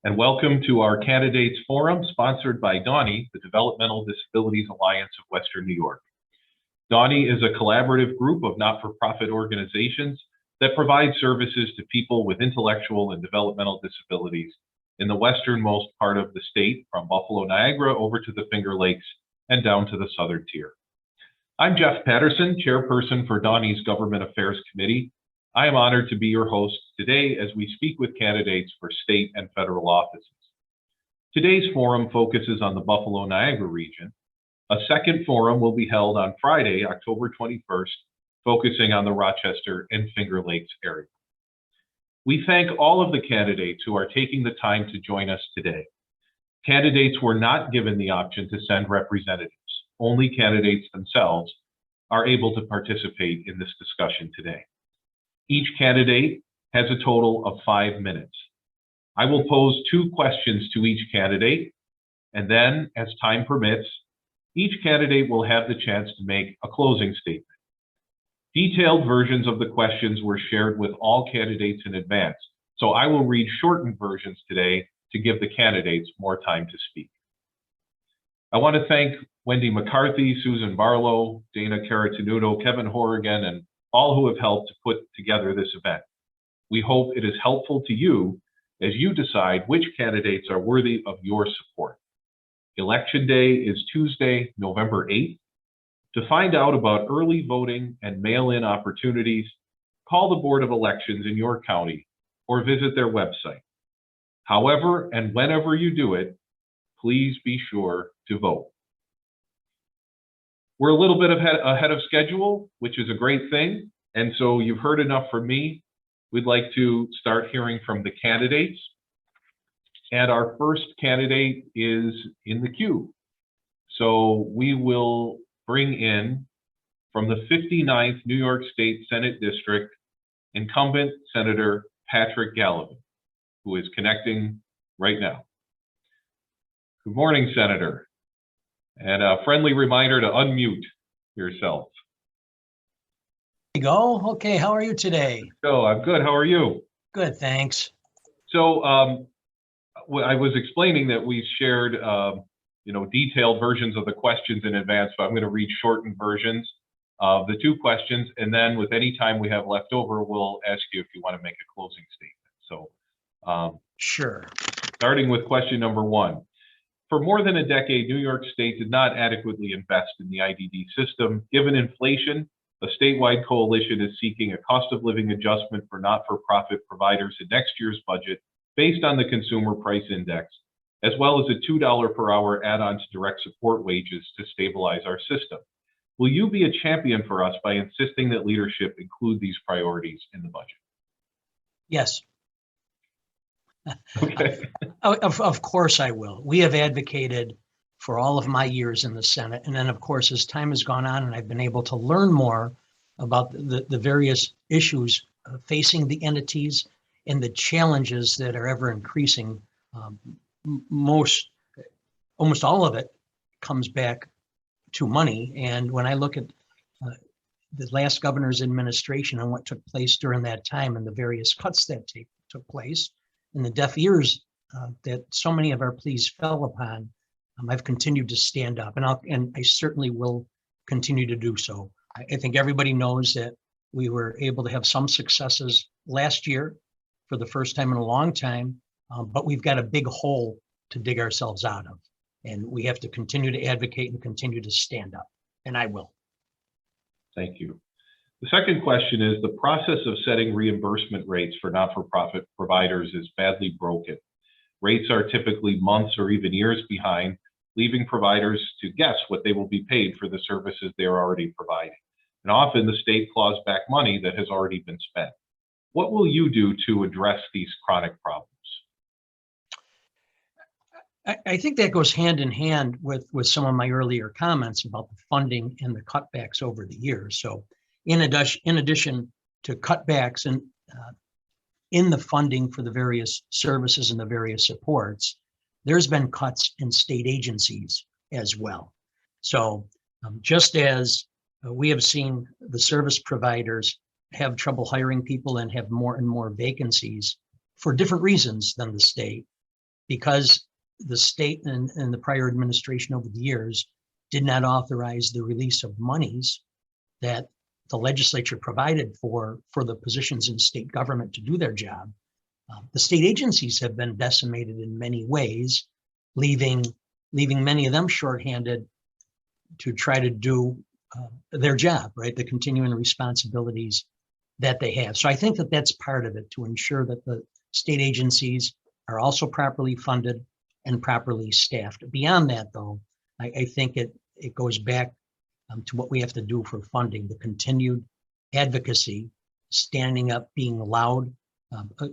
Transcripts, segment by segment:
and welcome to our Candidates Forum sponsored by DWNY, the Developmental Disabilities Alliance of Western New York. DWNY is a collaborative group of not-for-profit organizations that provide services to people with intellectual and developmental disabilities in the westernmost part of the state, from Buffalo, Niagara over to the Finger Lakes and down to the southern tier. I'm Jeff Patterson, chairperson for DWNY's Government Affairs Committee. I am honored to be your host today as we speak with candidates for state and federal offices. Today's forum focuses on the Buffalo, Niagara region. A second forum will be held on Friday, October 21st, focusing on the Rochester and Finger Lakes area. We thank all of the candidates who are taking the time to join us today. Candidates were not given the option to send representatives. Only candidates themselves are able to participate in this discussion today. Each candidate has a total of 5 minutes. I will pose 2 questions to each candidate, and then, as time permits, each candidate will have the chance to make a closing statement. Detailed versions of the questions were shared with all candidates in advance, so I will read shortened versions today to give the candidates more time to speak. I want to thank Wendy McCarthy, Susan Barlow, Dana Caratanudo, Kevin Horrigan, and all who have helped to put together this event. We hope it is helpful to you as you decide which candidates are worthy of your support. Election Day is Tuesday, November 8th. To find out about early voting and mail-in opportunities, call the Board of Elections in your county or visit their website. However and whenever you do it, please be sure to vote. We're a little bit ahead of schedule, which is a great thing. And so you've heard enough from me. We'd like to start hearing from the candidates. And our first candidate is in the queue. So we will bring in, from the 59th New York State Senate District, incumbent Senator Patrick Gallivan, who is connecting right now. Good morning, Senator. And a friendly reminder to unmute yourself. There you go. Okay, how are you today? So I'm good. How are you? Good, thanks. So I was explaining that we shared detailed versions of the questions in advance, so I'm going to read shortened versions of the 2 questions, and then with any time we have left over, we'll ask you if you want to make a closing statement. So sure. Starting with question number 1. For more than a decade, New York State did not adequately invest in the IDD system. Given inflation, a statewide coalition is seeking a cost of living adjustment for not-for-profit providers in next year's budget based on the Consumer Price Index, as well as a $2 per hour add-on to direct support wages to stabilize our system. Will you be a champion for us by insisting that leadership include these priorities in the budget? Yes. Okay. Of course I will. We have advocated for all of my years in the Senate. And then, of course, as time has gone on and I've been able to learn more about the various issues facing the entities and the challenges that are ever increasing, almost all of it comes back to money. And when I look at the last governor's administration and what took place during that time and the various cuts that took place and the deaf ears that so many of our pleas fell upon, I've continued to stand up, and I certainly will continue to do so. I think everybody knows that we were able to have some successes last year for the first time in a long time, but we've got a big hole to dig ourselves out of, and we have to continue to advocate and continue to stand up, and I will. Thank you. The second question is, the process of setting reimbursement rates for not-for-profit providers is badly broken. Rates are typically months or even years behind, leaving providers to guess what they will be paid for the services they are already providing. And often the state claws back money that has already been spent. What will you do to address these chronic problems? I think that goes hand in hand with some of my earlier comments about the funding and the cutbacks over the years. So in addition to cutbacks and in the funding for the various services and the various supports, there's been cuts in state agencies as well. So just as we have seen the service providers have trouble hiring people and have more and more vacancies for different reasons than the state, because the state and the prior administration over the years did not authorize the release of monies that the legislature provided for the positions in state government to do their job. The state agencies have been decimated in many ways, leaving many of them shorthanded to try to do their job, right? The continuing responsibilities that they have. So I think that that's part of it, to ensure that the state agencies are also properly funded and properly staffed. Beyond that, though, I think it goes back to what we have to do for funding, the continued advocacy, standing up, being loud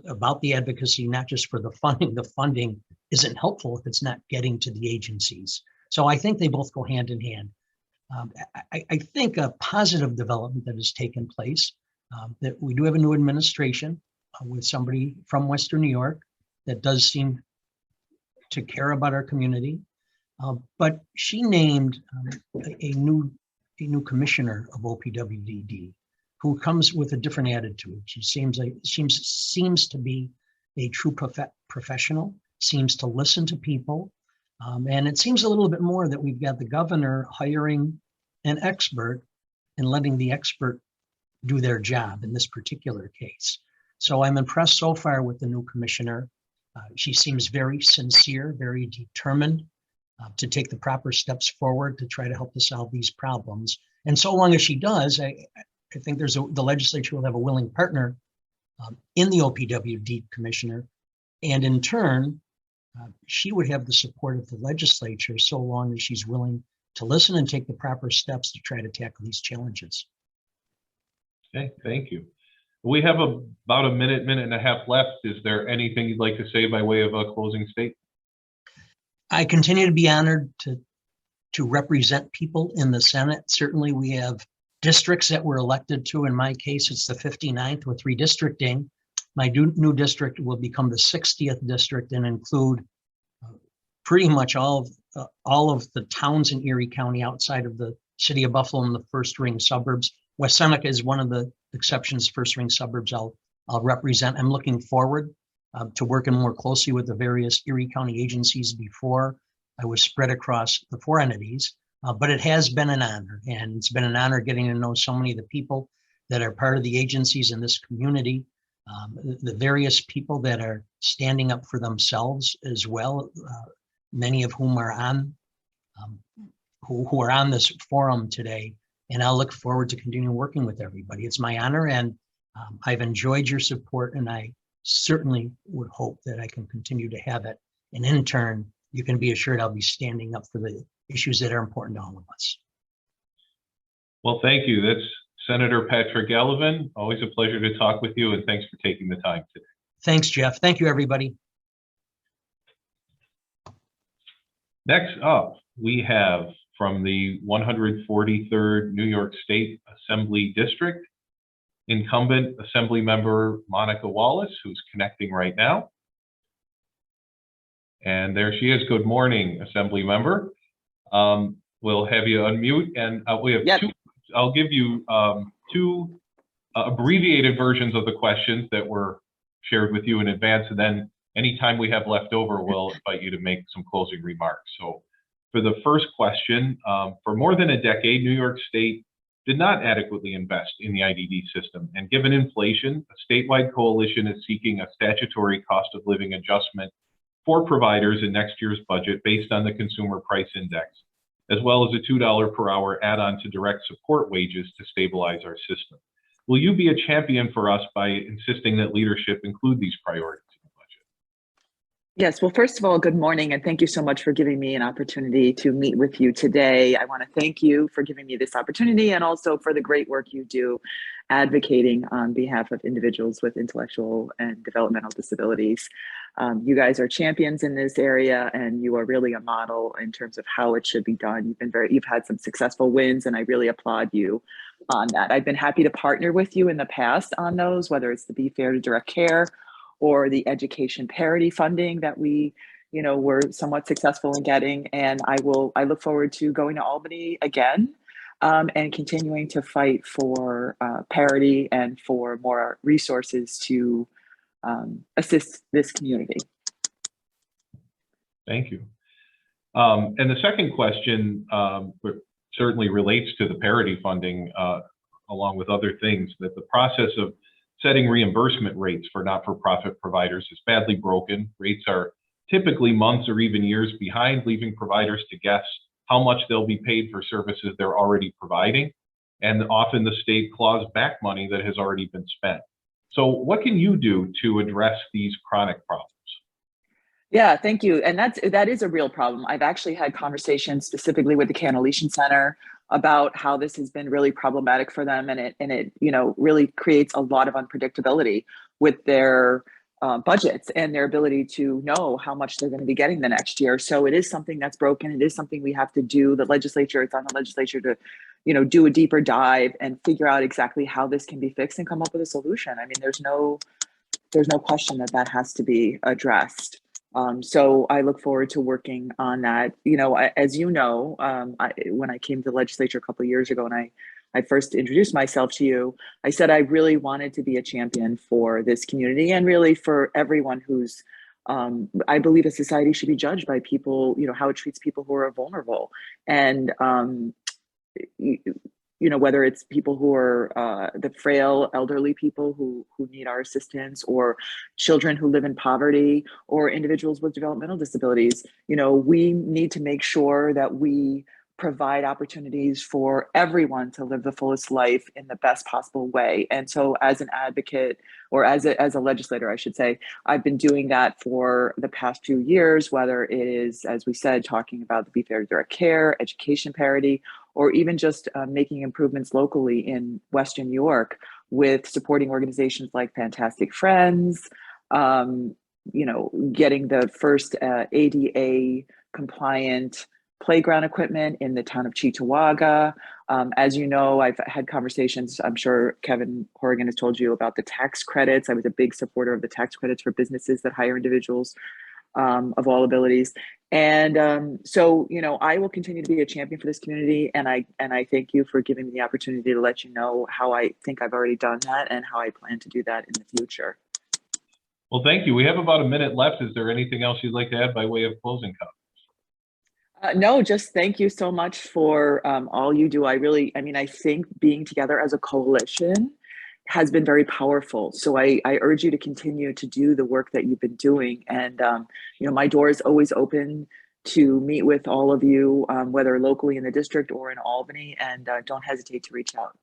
about the advocacy, not just for the funding. The funding isn't helpful if it's not getting to the agencies. So I think they both go hand in hand. I think a positive development that has taken place, that we do have a new administration with somebody from Western New York that does seem to care about our community. But she named a new commissioner of OPWDD, who comes with a different attitude. She seems to be a true professional, seems to listen to people. And it seems a little bit more that we've got the governor hiring an expert and letting the expert do their job in this particular case. So I'm impressed so far with the new commissioner. She seems very sincere, very determined to take the proper steps forward to try to help to solve these problems. And so long as she does, I think the legislature will have a willing partner in the OPWD commissioner. And in turn, she would have the support of the legislature so long as she's willing to listen and take the proper steps to try to tackle these challenges. Okay, thank you. We have about a minute and a half left. Is there anything you'd like to say by way of a closing statement? I continue to be honored to represent people in the Senate. Certainly we have districts that we're elected to. In my case, it's the 59th with redistricting. My new district will become the 60th district and include pretty much all of the towns in Erie County outside of the city of Buffalo and the first ring suburbs. West Seneca is one of the exceptions, first ring suburbs I'll represent. I'm looking forward to working more closely with the various Erie County agencies. Before I was spread across the 4 entities, but it has been an honor, and it's been an honor getting to know so many of the people that are part of the agencies in this community, the various people that are standing up for themselves as well, many of whom are on who are on this forum today. And I'll look forward to continuing working with everybody. It's my honor, and I've enjoyed your support, and I certainly would hope that I can continue to have it. And in turn, you can be assured I'll be standing up for the issues that are important to all of us. Well, thank you. That's Senator Patrick Gallivan. Always a pleasure to talk with you, and thanks for taking the time today. Thanks, Jeff. Thank you, everybody. Next up, we have from the 143rd New York State Assembly District, incumbent Assembly Member Monica Wallace, who's connecting right now. And there she is. Good morning, Assembly Member. We'll have you unmute, and we have two. I'll give you two abbreviated versions of the questions that were shared with you in advance, and then anytime we have left over, we'll invite you to make some closing remarks. So for the first question, for more than a decade, New York State did not adequately invest in the IDD system. And given inflation, a statewide coalition is seeking a statutory cost of living adjustment for providers in next year's budget based on the Consumer Price Index, as well as a $2 per hour add-on to direct support wages to stabilize our system. Will you be a champion for us by insisting that leadership include these priorities in the budget? Yes, well, first of all, good morning, and thank you so much for giving me an opportunity to meet with you today. I want to thank you for giving me this opportunity, and also for the great work you do advocating on behalf of individuals with intellectual and developmental disabilities. You guys are champions in this area, and you are really a model in terms of how it should be done. You've had some successful wins, and I really applaud you on that. I've been happy to partner with you in the past on those, whether it's the Be Fair to Direct Care or the education parity funding that we, were somewhat successful in getting. And I look forward to going to Albany again and continuing to fight for parity and for more resources to assist this community. Thank you. And the second question certainly relates to the parity funding, along with other things, that the process of setting reimbursement rates for not-for-profit providers is badly broken. Rates are typically months or even years behind, leaving providers to guess how much they'll be paid for services they're already providing. And often the state claws back money that has already been spent. So what can you do to address these chronic problems? Yeah, thank you. And that is a real problem. I've actually had conversations specifically with the Cannellation Center about how this has been really problematic for them, and it really creates a lot of unpredictability with their budgets and their ability to know how much they're going to be getting the next year. So it is something that's broken. It is something we have to do. The legislature, it's on the legislature to, do a deeper dive and figure out exactly how this can be fixed and come up with a solution. I mean, there's no question that has to be addressed. So I look forward to working on that. As you know, when I came to the legislature a couple of years ago and I first introduced myself to you, I said I really wanted to be a champion for this community and really for everyone who's, I believe a society should be judged by people, how it treats people who are vulnerable. And, whether it's people who are the frail elderly people who need our assistance, or children who live in poverty, or individuals with developmental disabilities, we need to make sure that we provide opportunities for everyone to live the fullest life in the best possible way. And so as an advocate, or as a legislator, I should say, I've been doing that for the past few years, whether it is, as we said, talking about the Be Fair to Direct Care, education parity, or even just making improvements locally in Western New York with supporting organizations like Fantastic Friends, getting the first ADA compliant playground equipment in the town of Cheektowaga. As you know, I've had conversations, I'm sure Kevin Horrigan has told you about the tax credits. I was a big supporter of the tax credits for businesses that hire individuals of all abilities. And so, I will continue to be a champion for this community. And I thank you for giving me the opportunity to let you know how I think I've already done that and how I plan to do that in the future. Well, thank you. We have about a minute left. Is there anything else you'd like to add by way of closing comments? No, just thank you so much for all you do. I think being together as a coalition has been very powerful. So I urge you to continue to do the work that you've been doing. And, my door is always open to meet with all of you, whether locally in the district or in Albany, and don't hesitate to reach out.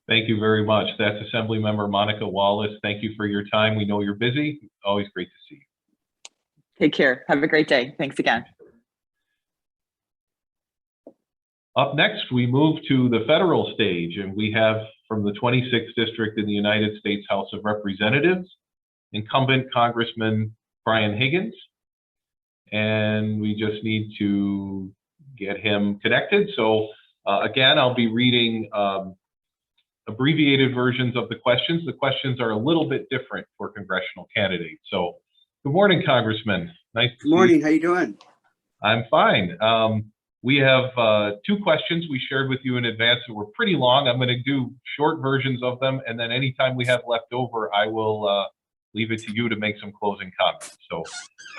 Thank you very much. That's Assemblymember Monica Wallace. Thank you for your time. We know you're busy. Always great to see you. Take care. Have a great day. Thanks again. Up next, we move to the federal stage, and we have from the 26th District in the United States House of Representatives, incumbent Congressman Brian Higgins. And we just need to get him connected. So again, I'll be reading abbreviated versions of the questions. The questions are a little bit different for congressional candidates. So good morning, Congressman. Nice to see you. Good morning. How you doing? I'm fine. We have two questions we shared with you in advance that were pretty long. I'm going to do short versions of them, and then anytime we have left over, I will leave it to you to make some closing comments. So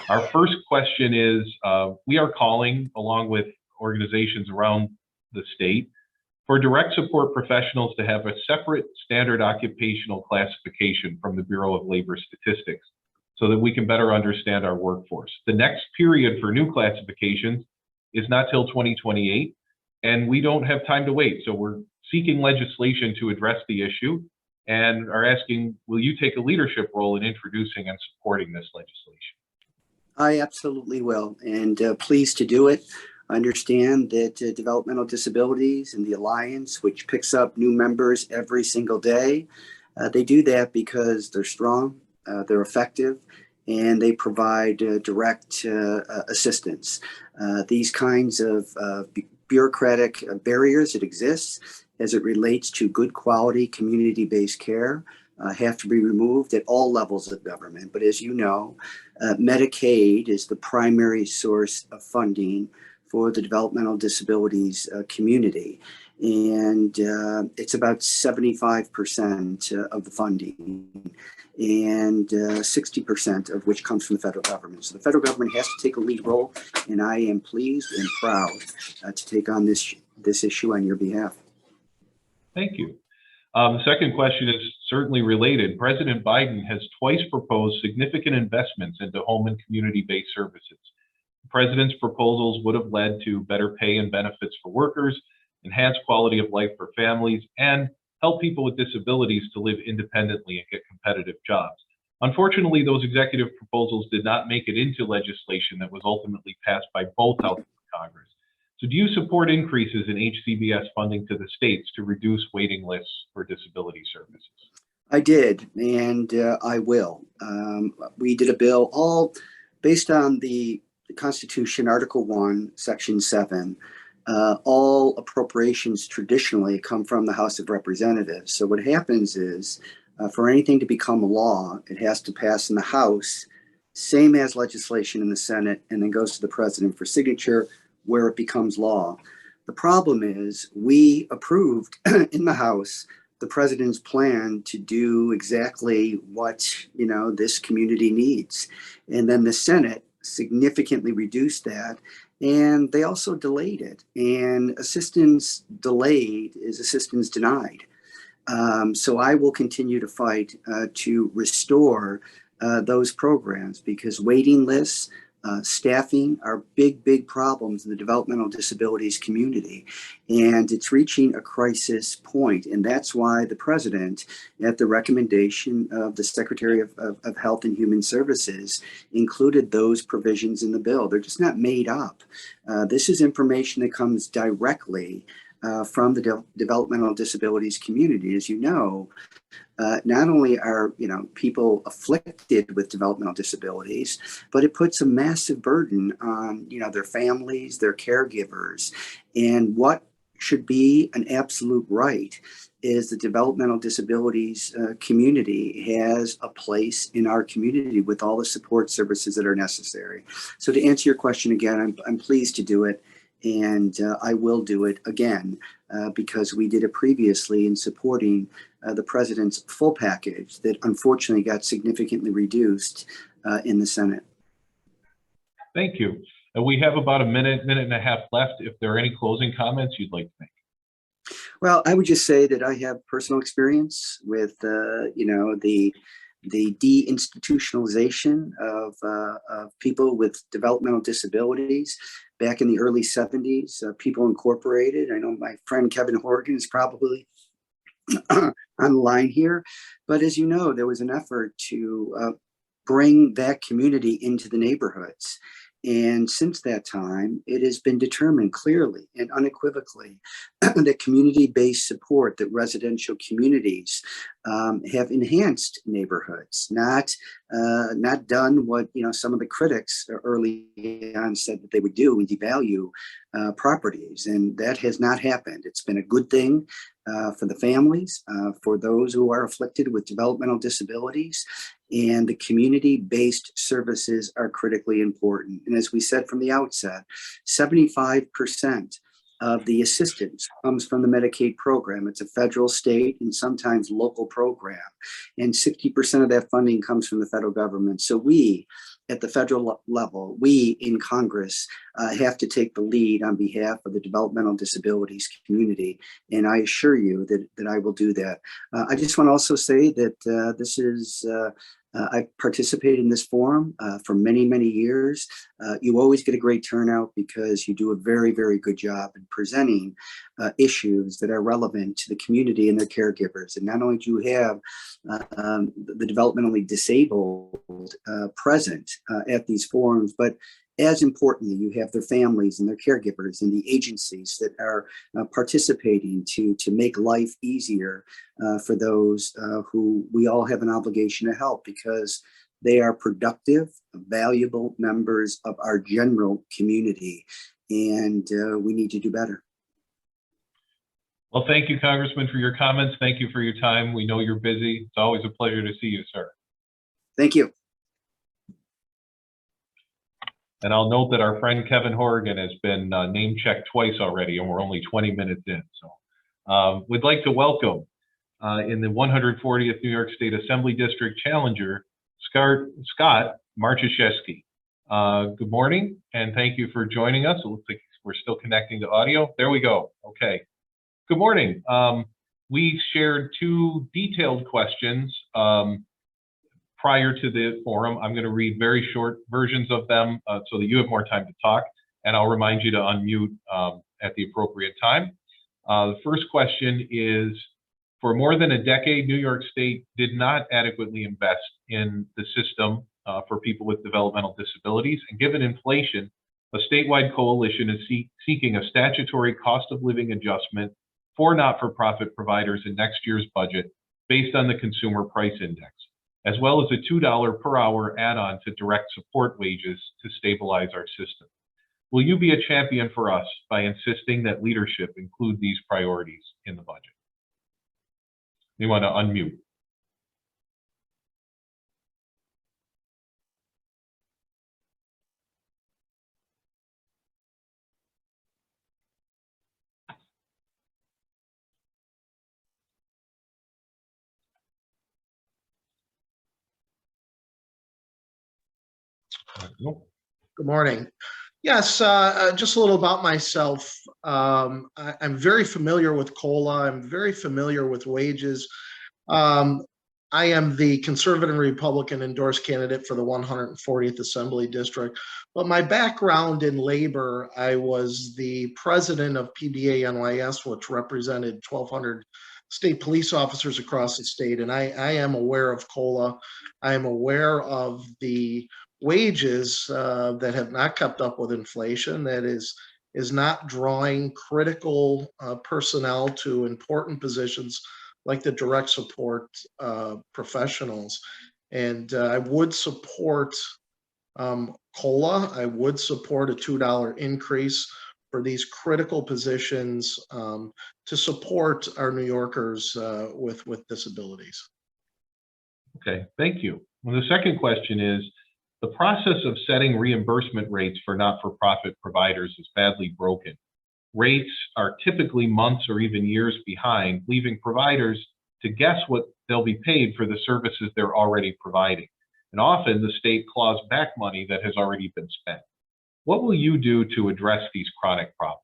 our first question is, we are calling, along with organizations around the state, for direct support professionals to have a separate standard occupational classification from the Bureau of Labor Statistics so that we can better understand our workforce. The next period for new classifications is not till 2028, and we don't have time to wait. So we're seeking legislation to address the issue and are asking, will you take a leadership role in introducing and supporting this legislation? I absolutely will, and pleased to do it. I understand that developmental disabilities and the Alliance, which picks up new members every single day, they do that because they're strong, they're effective, and they provide direct assistance. These kinds of bureaucratic barriers that exist as it relates to good quality community-based care have to be removed at all levels of government. But as you know, Medicaid is the primary source of funding for the developmental disabilities community. And it's about 75% of the funding. and 60% of which comes from the federal government. So the federal government has to take a lead role, and I am pleased and proud to take on this issue on your behalf. Thank you. The second question is certainly related. President Biden has twice proposed significant investments into home and community-based services. The president's proposals would have led to better pay and benefits for workers, enhanced quality of life for families, and help people with disabilities to live independently and get competitive jobs. Unfortunately, those executive proposals did not make it into legislation that was ultimately passed by both houses of Congress. So do you support increases in HCBS funding to the states to reduce waiting lists for disability services? I did, and I will. We did a bill all based on the Constitution, Article 1, Section 7. All appropriations traditionally come from the House of Representatives. So what happens is, for anything to become a law, it has to pass in the House, same as legislation in the Senate, and then goes to the president for signature, where it becomes law. The problem is we approved in the House the president's plan to do exactly what this community needs. And then the Senate significantly reduced that, and they also delayed it. And assistance delayed is assistance denied. So I will continue to fight to restore those programs, because waiting lists, staffing are big problems in the developmental disabilities community, and it's reaching a crisis point. And that's why the president, at the recommendation of the Secretary of Health and Human Services, included those provisions in the bill. They're just not made up. This is information that comes directly from the developmental disabilities community. As you know, not only are people afflicted with developmental disabilities, but it puts a massive burden on their families, their caregivers. And what should be an absolute right is the developmental disabilities community has a place in our community with all the support services that are necessary. So to answer your question again, I'm pleased to do it. And I will do it again because we did it previously in supporting the president's full package that unfortunately got significantly reduced in the Senate. Thank you. We have about a minute and a half left. If there are any closing comments you'd like to make. Well, I would just say that I have personal experience with, the deinstitutionalization of people with developmental disabilities. Back in the early 70s, People Incorporated. I know my friend Kevin Horgan is probably on the line here, but as you know, there was an effort to bring that community into the neighborhoods. And since that time, it has been determined clearly and unequivocally that community-based support, that residential communities have enhanced neighborhoods, not done what some of the critics early on said that they would do, and devalue properties. And that has not happened. It's been a good thing for the families, for those who are afflicted with developmental disabilities, and the community-based services are critically important. And as we said from the outset, 75% of the assistance comes from the Medicaid program. It's a federal, state, and sometimes local program. And 60% of that funding comes from the federal government. So we, at the federal level, we in Congress have to take the lead on behalf of the developmental disabilities community. And I assure you that I will do that. I just want to also say that this is, I've participated in this forum for many, many years. You always get a great turnout because you do a very, very good job in presenting issues that are relevant to the community and their caregivers. And not only do you have the developmentally disabled present at these forums, but as importantly, you have their families and their caregivers and the agencies that are participating to make life easier for those who we all have an obligation to help, because they are productive, valuable members of our general community, and we need to do better. Well, thank you, Congressman, for your comments. Thank you for your time. We know you're busy. It's always a pleasure to see you, sir. Thank you. And I'll note that our friend Kevin Horgan has been name checked twice already, and we're only 20 minutes in. So we'd like to welcome in the 140th New York State Assembly District challenger, Scott Marcheszewski. Good morning, and thank you for joining us. It looks like we're still connecting to audio. There we go. Okay. Good morning. We shared two detailed questions prior to the forum. I'm going to read very short versions of them so that you have more time to talk, and I'll remind you to unmute at the appropriate time. The first question is, for more than a decade, New York State did not adequately invest in the system for people with developmental disabilities, and given inflation, a statewide coalition is seeking a statutory cost of living adjustment for not-for-profit providers in next year's budget based on the Consumer Price Index, as well as a $2 per hour add-on to direct support wages to stabilize our system. Will you be a champion for us by insisting that leadership include these priorities in the budget? You want to unmute. Good morning. Yes, just a little about myself. I'm very familiar with COLA. I'm very familiar with wages. I am the conservative and Republican endorsed candidate for the 140th Assembly District. But my background in labor, I was the president of WNY, which represented 1,200 state police officers across the state. And I am aware of COLA. I am aware of the wages that have not kept up with inflation, that is not drawing critical personnel to important positions like the direct support professionals. And I would support COLA. I would support a $2 increase for these critical positions to support our New Yorkers with disabilities. Okay, thank you. Well, the second question is, the process of setting reimbursement rates for not-for-profit providers is badly broken. Rates are typically months or even years behind, leaving providers to guess what they'll be paid for the services they're already providing. And often the state claws back money that has already been spent. What will you do to address these chronic problems?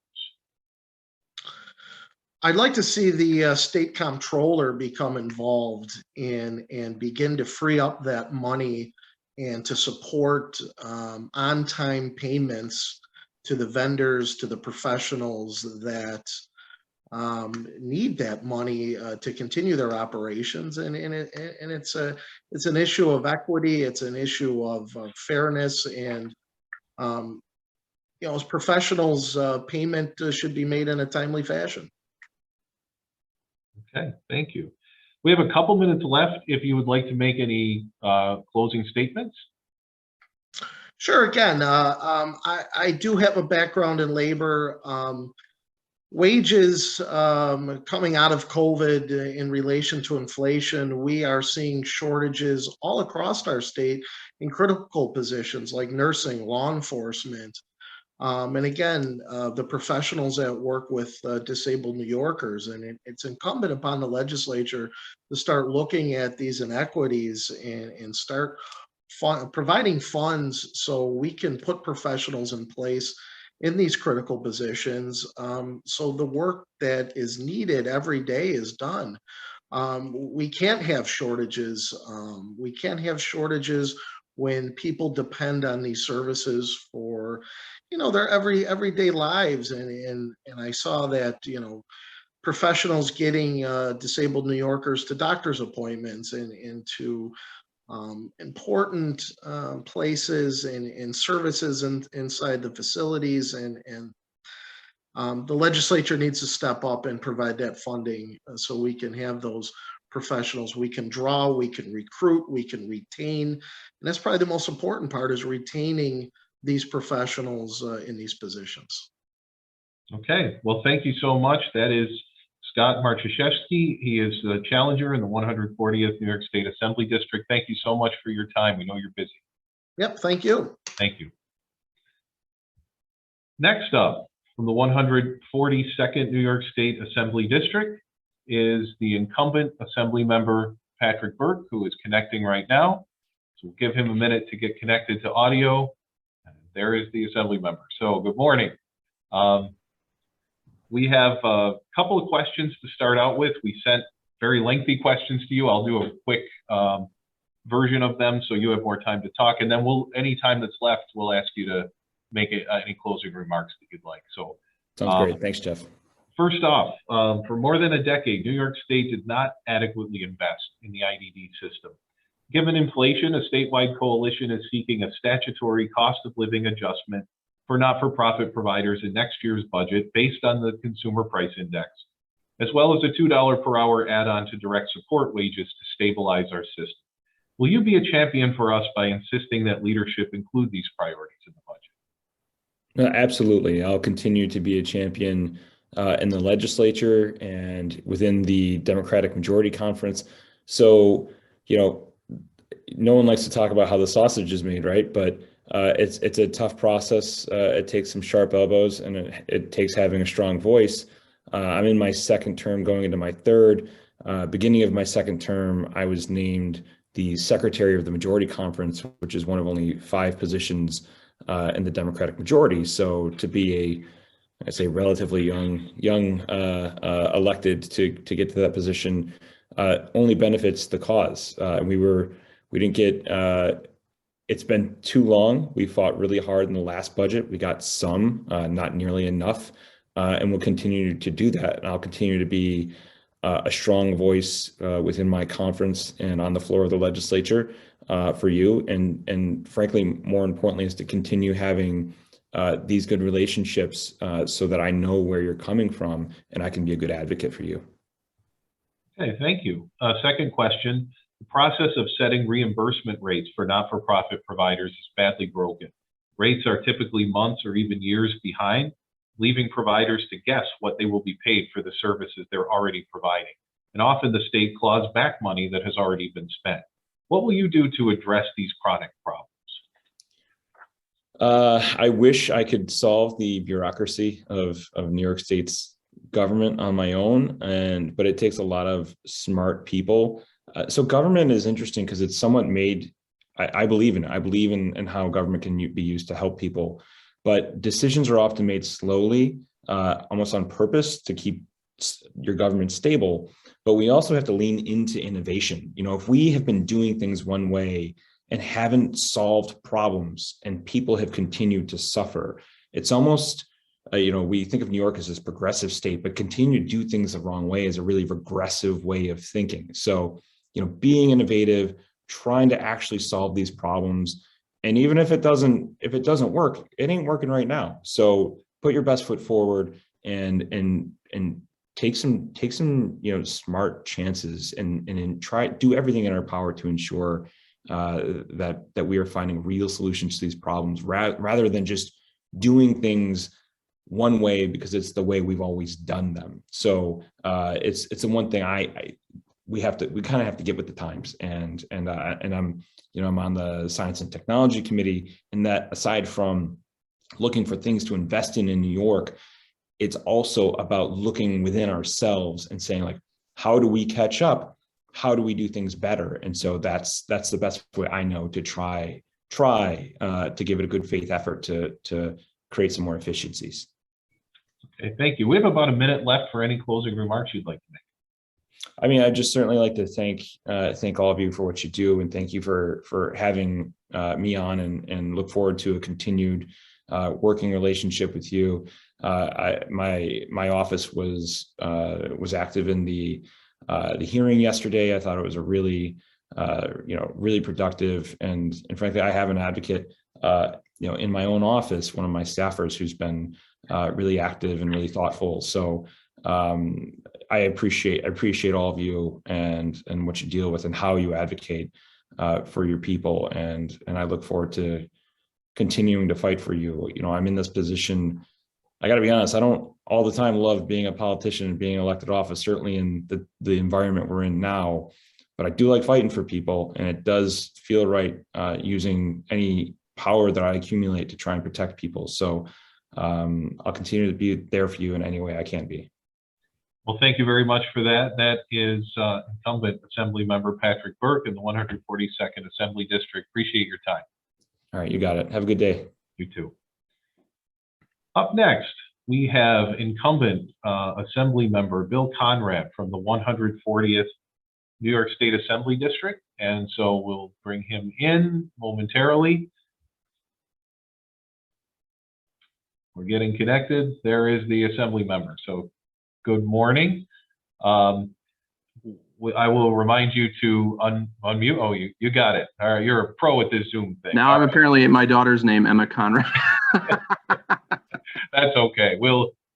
I'd like to see the state comptroller become involved and begin to free up that money and to support on-time payments to the vendors, to the professionals that need that money to continue their operations. And it's an issue of equity. It's an issue of fairness. And as professionals, payment should be made in a timely fashion. Okay, thank you. We have a couple minutes left if you would like to make any closing statements. Sure. Again, I do have a background in labor. Wages coming out of COVID in relation to inflation, we are seeing shortages all across our state in critical positions like nursing, law enforcement. And again, the professionals that work with disabled New Yorkers, and it's incumbent upon the legislature to start looking at these inequities and start providing funds so we can put professionals in place in these critical positions, so the work that is needed every day is done. We can't have shortages. We can't have shortages when people depend on these services for, their everyday lives. And I saw that, professionals getting disabled New Yorkers to doctor's appointments and to important places and services inside the facilities, and the legislature needs to step up and provide that funding so we can have those professionals. We can draw, we can recruit, we can retain, and that's probably the most important part, is retaining these professionals in these positions. Okay, well, thank you so much. That is Scott Marcheszewski. He is the challenger in the 140th New York State Assembly District. Thank you so much for your time. We know you're busy. Yep, thank you. Thank you. Next up, from the 142nd New York State Assembly District is the incumbent Assembly Member Patrick Burke, who is connecting right now. So we'll give him a minute to get connected to audio. And there is the Assembly Member. So good morning. We have a couple of questions to start out with. We sent very lengthy questions to you. I'll do a quick version of them so you have more time to talk. And then any time that's left, we'll ask you to make any closing remarks that you'd like. So sounds great. Thanks, Jeff. First off, for more than a decade, New York State did not adequately invest in the IDD system. Given inflation, a statewide coalition is seeking a statutory cost of living adjustment for not-for-profit providers in next year's budget based on the Consumer Price Index, as well as a $2 per hour add-on to direct support wages to stabilize our system. Will you be a champion for us by insisting that leadership include these priorities in the budget? Absolutely. I'll continue to be a champion in the legislature and within the Democratic Majority Conference. So, no one likes to talk about how the sausage is made, right? But it's a tough process. It takes some sharp elbows, and it takes having a strong voice. I'm in my second term, going into my third. Beginning of my second term, I was named the Secretary of the Majority Conference, which is one of only 5 positions in the Democratic majority. So to be I say relatively young elected to get to that position only benefits the cause. We didn't get, it's been too long. We fought really hard in the last budget. We got some, not nearly enough, and we'll continue to do that. And I'll continue to be a strong voice within my conference and on the floor of the legislature for you. And frankly, more importantly, is to continue having these good relationships so that I know where you're coming from and I can be a good advocate for you. Okay, thank you. Second question. The process of setting reimbursement rates for not-for-profit providers is badly broken. Rates are typically months or even years behind, leaving providers to guess what they will be paid for the services they're already providing. And often the state claws back money that has already been spent. What will you do to address these chronic problems? I wish I could solve the bureaucracy of New York State's government on my own, but it takes a lot of smart people. So government is interesting because it's somewhat made, I believe in it. I believe in how government can be used to help people, but decisions are often made slowly, almost on purpose to keep your government stable. But we also have to lean into innovation. If we have been doing things one way and haven't solved problems and people have continued to suffer, it's almost, we think of New York as this progressive state, but continue to do things the wrong way is a really regressive way of thinking. So, being innovative, trying to actually solve these problems. And even if it doesn't work, it ain't working right now. So put your best foot forward and take some smart chances and do everything in our power to ensure that we are finding real solutions to these problems rather than just doing things one way because it's the way we've always done them. So it's the one thing we kind of have to get with the times, and I'm on the Science and Technology Committee, and that aside from looking for things to invest in New York, it's also about looking within ourselves and saying, like, how do we catch up? How do we do things better? And so that's the best way I know to try to give it a good faith effort to create some more efficiencies. Okay, thank you. We have about a minute left for any closing remarks you'd like to make. I'd just certainly like to thank all of you for what you do, and thank you for having me on, and look forward to a continued working relationship with you. My office was active in the hearing yesterday. I thought it was a really really productive, and frankly, I have an advocate in my own office, one of my staffers who's been really active and really thoughtful. So I appreciate all of you and what you deal with and how you advocate for your people, and I look forward to continuing to fight for you. I'm in this position. I got to be honest, I don't all the time love being a politician and being elected office, certainly in the environment we're in now, but I do like fighting for people, and it does feel right using any power that I accumulate to try and protect people. So I'll continue to be there for you in any way I can be. Well, thank you very much for that. That is incumbent Assembly Member Patrick Burke in the 142nd Assembly District. Appreciate your time. All right, you got it. Have a good day. You too. Up next, we have incumbent Assembly Member Bill Conrad from the 140th New York State Assembly District. And so we'll bring him in momentarily. We're getting connected. There is the Assembly Member. So good morning. I will remind you to unmute. Oh, you got it. All right, you're a pro at this Zoom thing. Now I'm apparently my daughter's name, Emma Conrad. That's okay.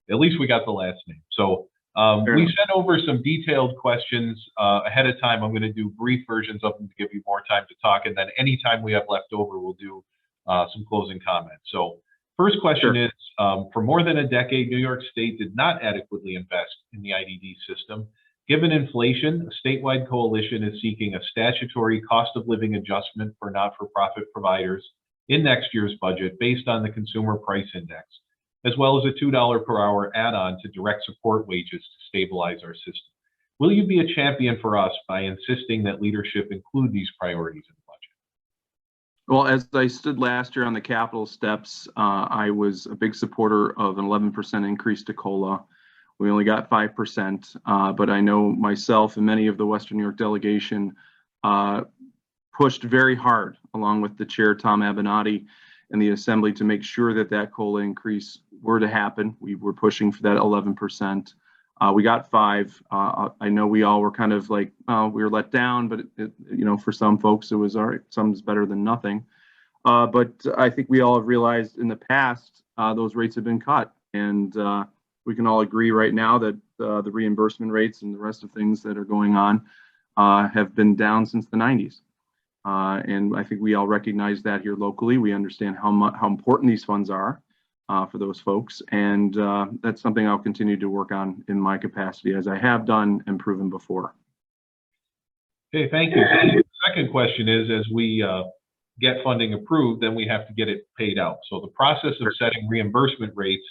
At least we got the last name. So we sent over some detailed questions ahead of time. I'm going to do brief versions of them to give you more time to talk. And then anytime we have left over, we'll do some closing comments. So first question is, for more than a decade, New York State did not adequately invest in the IDD system. Given inflation, a statewide coalition is seeking a statutory cost of living adjustment for not-for-profit providers in next year's budget based on the Consumer Price Index, as well as a $2 per hour add-on to direct support wages to stabilize our system. Will you be a champion for us by insisting that leadership include these priorities in the budget? Well, as I stood last year on the Capitol steps, I was a big supporter of an 11% increase to COLA. We only got 5%, but I know myself and many of the Western New York delegation pushed very hard, along with the chair, Tom Avenatti, in the Assembly to make sure that that COLA increase were to happen. We were pushing for that 11%. We got 5%. I know we all were kind of like, we were let down, but for some folks it was all right. Some's better than nothing. But I think we all have realized in the past those rates have been cut, and we can all agree right now that the reimbursement rates and the rest of things that are going on have been down since the 90s. And I think we all recognize that here locally. We understand how important these funds are for those folks. And that's something I'll continue to work on in my capacity, as I have done and proven before. Okay, thank you. The second question is, as we get funding approved, then we have to get it paid out. So the process of setting reimbursement rates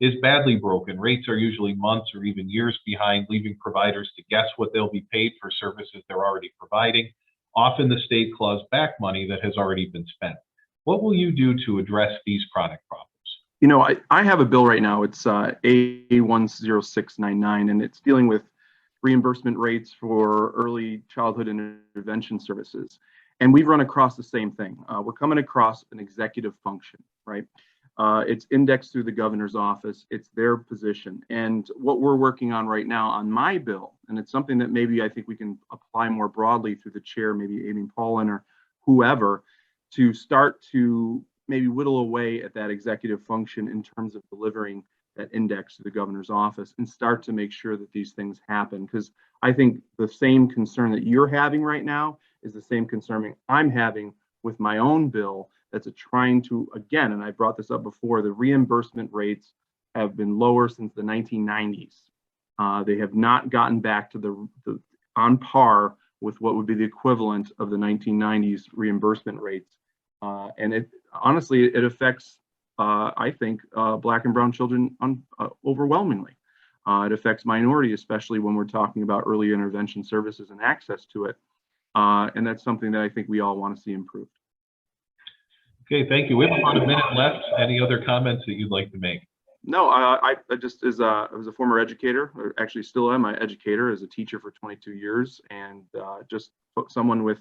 is badly broken. Rates are usually months or even years behind, leaving providers to guess what they'll be paid for services they're already providing. Often the state claws back money that has already been spent. What will you do to address these chronic problems? I have a bill right now. It's A10699, and it's dealing with reimbursement rates for early childhood intervention services. And we've run across the same thing. We're coming across an executive function, right? It's indexed through the governor's office. It's their position. And what we're working on right now on my bill, and it's something that maybe I think we can apply more broadly through the chair, maybe Amy Paulin or whoever, to start to maybe whittle away at that executive function in terms of delivering that index to the governor's office and start to make sure that these things happen. Because I think the same concern that you're having right now is the same concern I'm having with my own bill that's trying to, again, and I brought this up before, the reimbursement rates have been lower since the 1990s. They have not gotten back to the on par with what would be the equivalent of the 1990s reimbursement rates. And it honestly, it affects, I think, Black and brown children overwhelmingly. It affects minority, especially when we're talking about early intervention services and access to it. And that's something that I think we all want to see improved. Okay, thank you. We have about a minute left. Any other comments that you'd like to make? No, I just I was a former educator, or actually still am an educator as a teacher for 22 years, and just someone with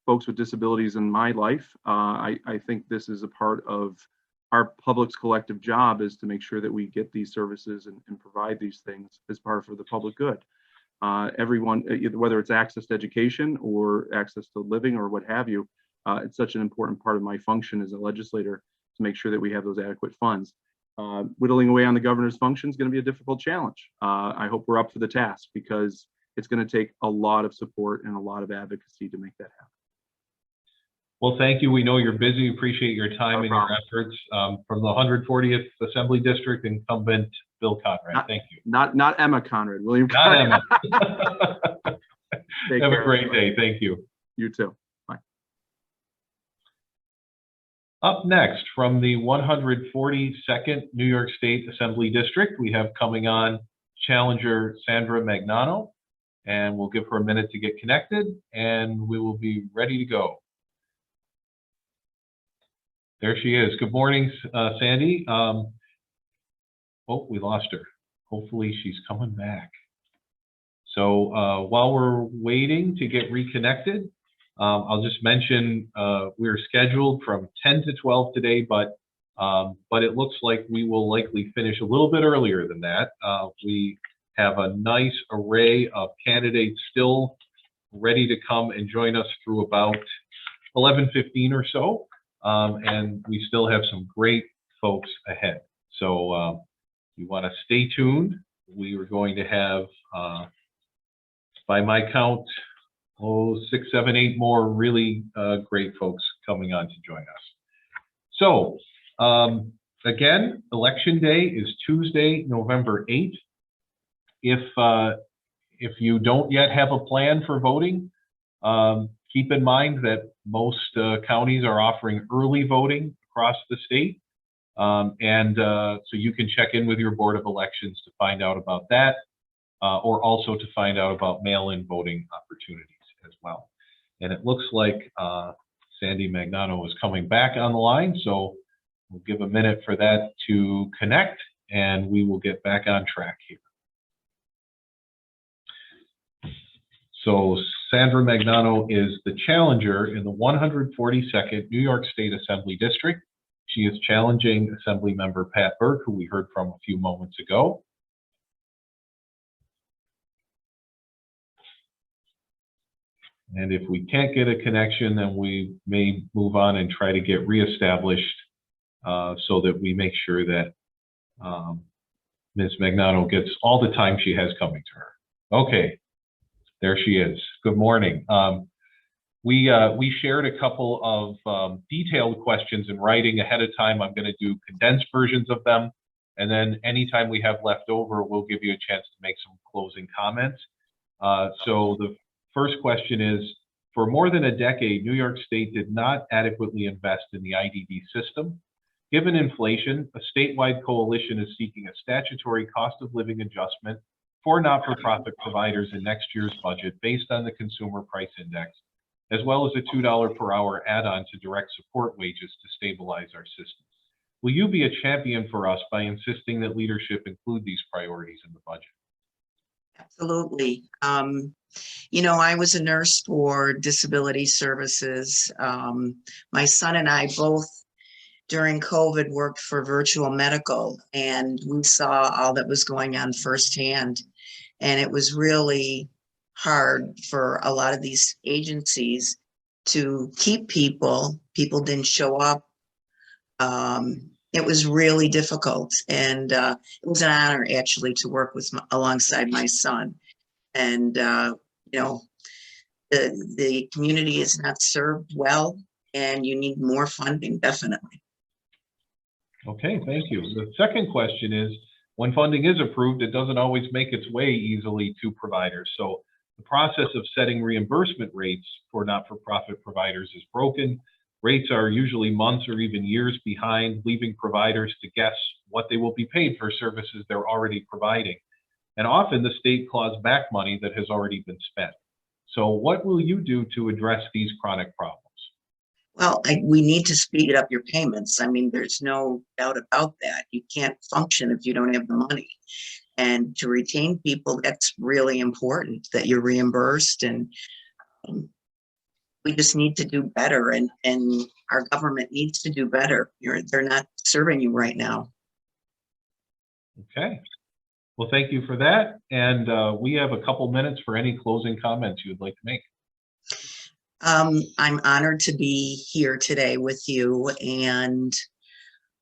folks with disabilities in my life. I think this is a part of our public's collective job, is to make sure that we get these services and provide these things as part of the public good. Everyone, whether it's access to education or access to living or what have you, it's such an important part of my function as a legislator to make sure that we have those adequate funds. Whittling away on the governor's function is going to be a difficult challenge. I hope we're up for the task, because it's going to take a lot of support and a lot of advocacy to make that happen. Well, thank you. We know you're busy. Appreciate your time and your efforts. From the 140th Assembly District, incumbent Bill Conrad. Thank you. Not Emma Conrad, William Not Conrad. Emma. Have a great day. Thank you. You too. Up next, from the 142nd New York State Assembly District, we have coming on challenger, Sandra Magnano, and we'll give her a minute to get connected, and we will be ready to go. There she is. Good morning, Sandy. Oh, we lost her. Hopefully she's coming back. So while we're waiting to get reconnected, I'll just mention we're scheduled from 10 to 12 today, but it looks like we will likely finish a little bit earlier than that. We have a nice array of candidates still ready to come and join us through about 11:15 or so, and we still have some great folks ahead. So you want to stay tuned. We are going to have, by my count, 6, 7, 8 more really great folks coming on to join us. So again, Election Day is Tuesday, November 8th. If you don't yet have a plan for voting, keep in mind that most counties are offering early voting across the state. So you can check in with your Board of Elections to find out about that, or also to find out about mail-in voting opportunities as well. And it looks like Sandy Magnano is coming back on the line, so we'll give a minute for that to connect, and we will get back on track here. So Sandra Magnano is the challenger in the 142nd New York State Assembly District. She is challenging Assemblymember Pat Burke, who we heard from a few moments ago. And if we can't get a connection, then we may move on and try to get reestablished so that we make sure that Ms. Magnano gets all the time she has coming to her. Okay, there she is. Good morning. We shared a couple of detailed questions in writing ahead of time. I'm going to do condensed versions of them. And then anytime we have left over, we'll give you a chance to make some closing comments. So the first question is, for more than a decade, New York State did not adequately invest in the IDD system. Given inflation, a statewide coalition is seeking a statutory cost of living adjustment for not-for-profit providers in next year's budget based on the Consumer Price Index, as well as a $2 per hour add-on to direct support wages to stabilize our systems. Will you be a champion for us by insisting that leadership include these priorities in the budget? Absolutely. You know, I was a nurse for disability services. My son and I both, during COVID, worked for Virtual Medical, and we saw all that was going on firsthand. And it was really hard for a lot of these agencies to keep people. People didn't show up. It was really difficult, and it was an honor actually to work with alongside my son. And you know, the community is not served well, and you need more funding, definitely. Okay, thank you. The second question is, when funding is approved, it doesn't always make its way easily to providers. So the process of setting reimbursement rates for not-for-profit providers is broken. Rates are usually months or even years behind, leaving providers to guess what they will be paid for services they're already providing. And often the state claws back money that has already been spent. So what will you do to address these chronic problems? Well, we need to speed up your payments. I mean, there's no doubt about that. You can't function if you don't have the money. And to retain people, that's really important, that you're reimbursed. And we just need to do better. And our government needs to do better. They're not serving you right now. Okay. Well, thank you for that. And we have a couple minutes for any closing comments you would like to make. I'm honored to be here today with you, and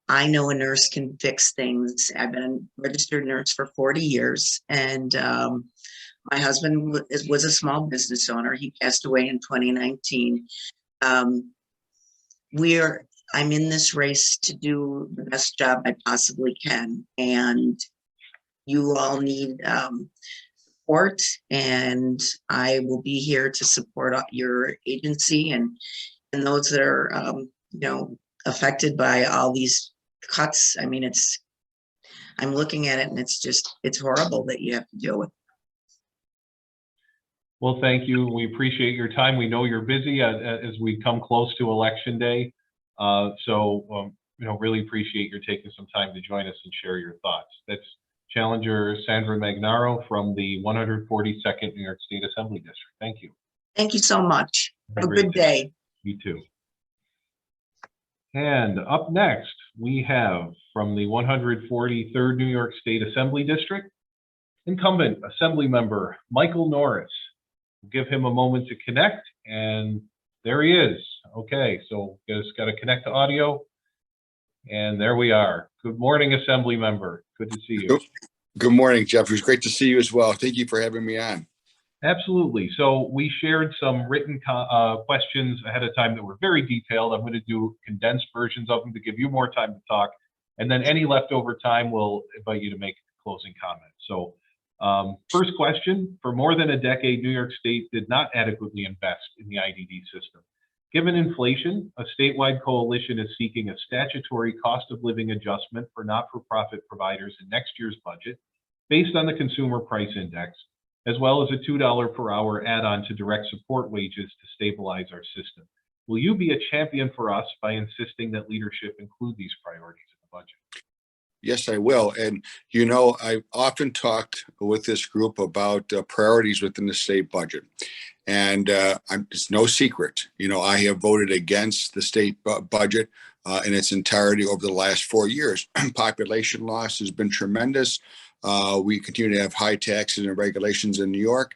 I know a nurse can fix things. I've been a registered nurse for 40 years, and my husband was a small business owner. He passed away in 2019. I'm in this race to do the best job I possibly can, and you all need support, and I will be here to support your agency and those that are you know, affected by all these cuts. I mean, it's I'm looking at it and it's horrible that you have to deal with. Well, thank you. We appreciate your time. We know you're busy as we come close to Election Day. Really appreciate your taking some time to join us and share your thoughts. That's Challenger Sandra Magnaro from the 142nd New York State Assembly District. Thank you. Thank you so much. Have a great good day. You too. And up next, we have from the 143rd New York State Assembly District, incumbent Assembly Member Michael Norris. We'll give him a moment to connect, and there he is. Okay, so just got to connect to audio, and there we are. Good morning, Assembly Member. Good to see you. Good morning, Jeff. It was great to see you as well. Thank you for having me on. Absolutely. So we shared some written questions ahead of time that were very detailed. I'm going to do condensed versions of them to give you more time to talk. And then any leftover time, we'll invite you to make closing comments. So first question, for more than a decade, New York State did not adequately invest in the IDD system. Given inflation, a statewide coalition is seeking a statutory cost of living adjustment for not-for-profit providers in next year's budget based on the Consumer Price Index, as well as a $2 per hour add-on to direct support wages to stabilize our system. Will you be a champion for us by insisting that leadership include these priorities in the budget? Yes, I will. And, I've often talked with this group about priorities within the state budget. And it's no secret, I have voted against the state budget in its entirety over the last 4 years. Population loss has been tremendous. We continue to have high taxes and regulations in New York.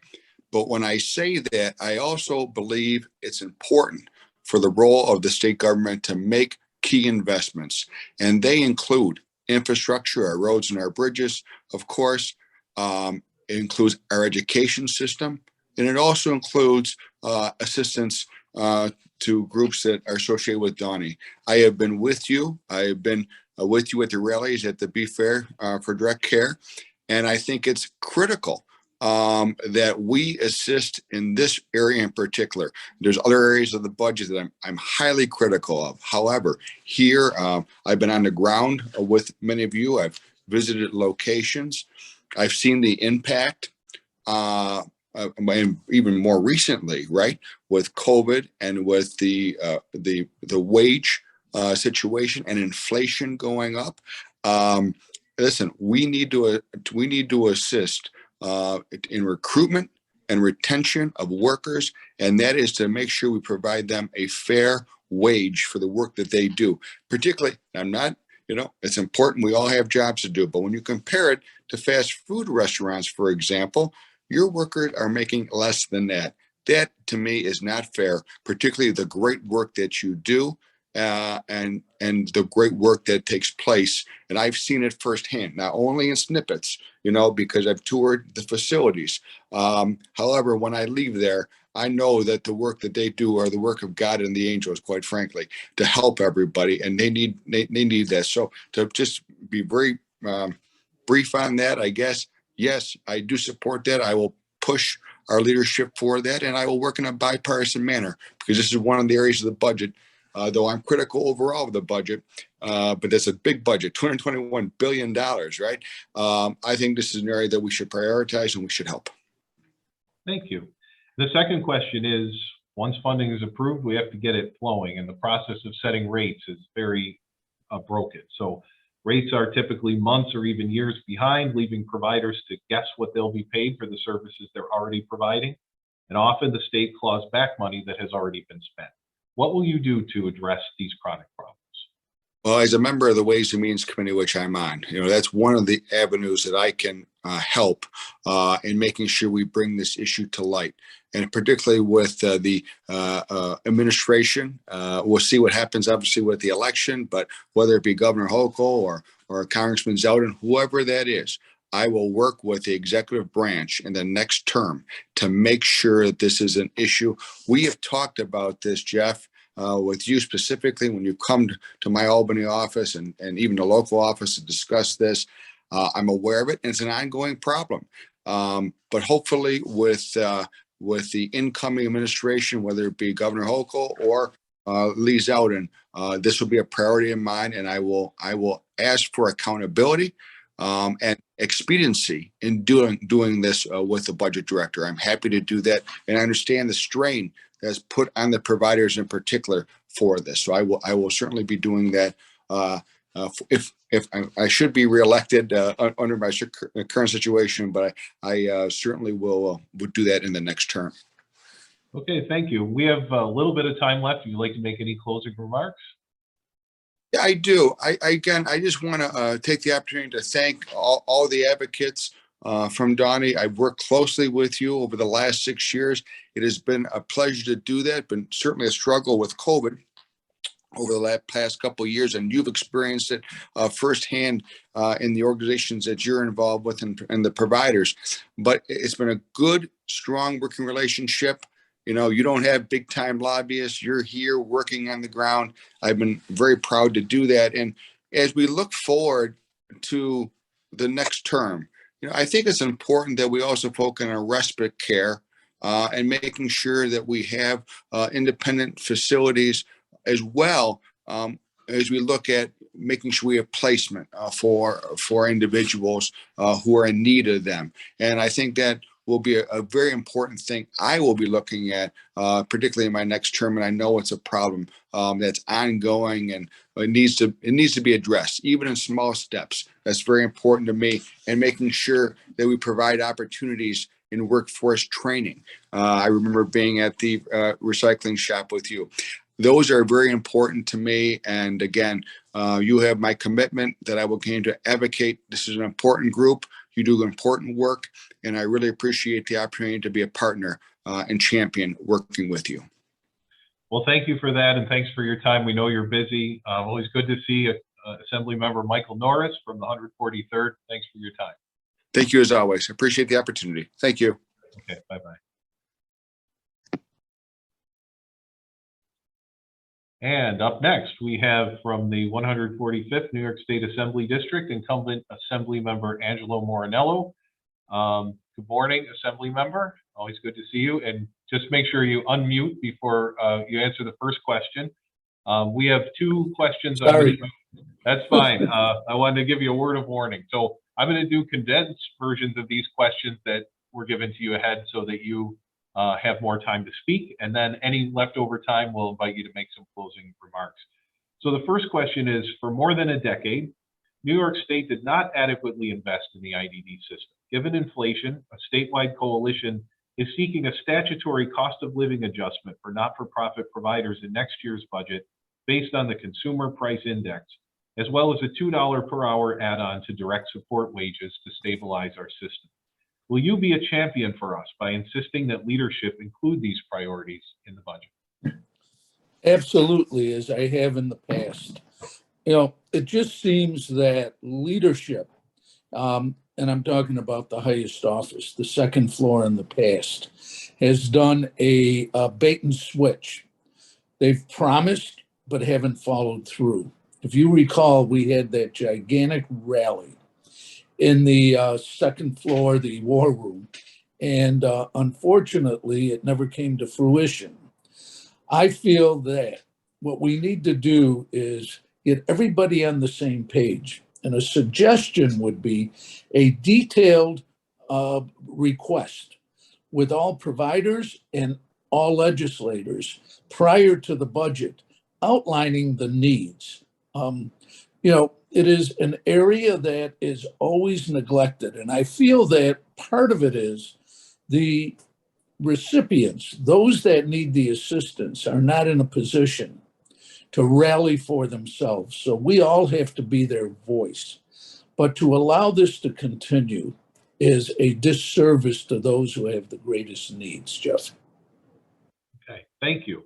But when I say that, I also believe it's important for the role of the state government to make key investments. And they include infrastructure, our roads and our bridges, of course. It includes our education system. And it also includes assistance to groups that are associated with Donnie. I have been with you. I have been with you at the rallies at the Be Fair for Direct Care. And I think it's critical that we assist in this area in particular. There's other areas of the budget that I'm highly critical of. However, here I've been on the ground with many of you. I've visited locations. I've seen the impact. And even more recently, right, with COVID and with the wage situation and inflation going up. Listen, we need to assist in recruitment and retention of workers, and that is to make sure we provide them a fair wage for the work that they do. Particularly, I'm not, it's important. We all have jobs to do, but when you compare it to fast food restaurants, for example, your workers are making less than that. That, to me, is not fair, particularly the great work that you do and the great work that takes place. And I've seen it firsthand, not only in snippets, because I've toured the facilities. However, when I leave there, I know that the work that they do are the work of God and the angels, quite frankly, to help everybody. And they need that. So to just be very brief on that, I guess, yes, I do support that. I will push our leadership for that, and I will work in a bipartisan manner because this is one of the areas of the budget, though I'm critical overall of the budget, but that's a big budget, $221 billion, right? I think this is an area that we should prioritize and we should help. Thank you. The second question is, once funding is approved, we have to get it flowing, and the process of setting rates is very broken. So rates are typically months or even years behind, leaving providers to guess what they'll be paid for the services they're already providing. And often the state claws back money that has already been spent. What will you do to address these chronic problems? Well, as a member of the Ways and Means Committee, which I'm on, that's one of the avenues that I can help in making sure we bring this issue to light. And particularly with the administration, we'll see what happens, obviously, with the election. But whether it be Governor Hochul or Congressman Zeldin, whoever that is, I will work with the executive branch in the next term to make sure that this is an issue. We have talked about this, Jeff, with you specifically when you come to my Albany office and even the local office to discuss this. I'm aware of it, and it's an ongoing problem. But hopefully with the incoming administration, whether it be Governor Hochul or Lee Zeldin, this will be a priority of mine, and I will ask for accountability. and expediency in doing this with the budget director. I'm happy to do that, and I understand the strain that's put on the providers in particular for this. So I will certainly be doing that. If I should be reelected under my current situation, but I certainly will do that in the next term. Okay, thank you. We have a little bit of time left. Would you like to make any closing remarks? Yeah, I do. I just want to take the opportunity to thank all the advocates from Donnie. I've worked closely with you over the last 6 years. It has been a pleasure to do that, but certainly a struggle with COVID over the past couple of years, and you've experienced it firsthand in the organizations that you're involved with and the providers. But it's been a good, strong working relationship. You know, you don't have big time lobbyists. You're here working on the ground. I've been very proud to do that. And as we look forward to the next term, you know, I think it's important that we also focus on respite care and making sure that we have independent facilities as well, as we look at making sure we have placement for individuals who are in need of them. And I think that will be a very important thing I will be looking at, particularly in my next term. And I know it's a problem that's ongoing, and it needs to be addressed, even in small steps. That's very important to me, and making sure that we provide opportunities in workforce training. I remember being at the recycling shop with you. Those are very important to me. And again, you have my commitment that I will continue to advocate. This is an important group. You do important work, and I really appreciate the opportunity to be a partner and champion working with you. Well, thank you for that, and thanks for your time. We know you're busy. Always good to see Assembly Member Michael Norris from the 143rd. Thanks for your time. Thank you as always. I appreciate the opportunity. Thank you. Okay, bye-bye. And up next, we have from the 145th New York State Assembly District, incumbent Assembly Member Angelo Morinello. Good morning, Assembly Member. Always good to see you. And just make sure you unmute before you answer the first question. We have two questions. Sorry. That's fine. I wanted to give you a word of warning. So I'm going to do condensed versions of these questions that were given to you ahead so that you have more time to speak, and then any leftover time we'll invite you to make some closing remarks. So the first question is, for more than a decade, New York State did not adequately invest in the IDD system. Given inflation, a statewide coalition is seeking a statutory cost of living adjustment for not-for-profit providers in next year's budget based on the Consumer Price Index, as well as a $2 per hour add-on to direct support wages to stabilize our system. Will you be a champion for us by insisting that leadership include these priorities in the budget? Absolutely, as I have in the past. You know, it just seems that leadership, and I'm talking about the highest office, the second floor in the past, has done a bait and switch. They've promised, but haven't followed through. If you recall, we had that gigantic rally in the second floor, the war room, and unfortunately, it never came to fruition. I feel that what we need to do is get everybody on the same page. And a suggestion would be a detailed request with all providers and all legislators prior to the budget, outlining the needs. You know, it is an area that is always neglected. And I feel that part of it is the recipients, those that need the assistance, are not in a position to rally for themselves. So we all have to be their voice. But to allow this to continue is a disservice to those who have the greatest needs, Jeff. Okay, thank you.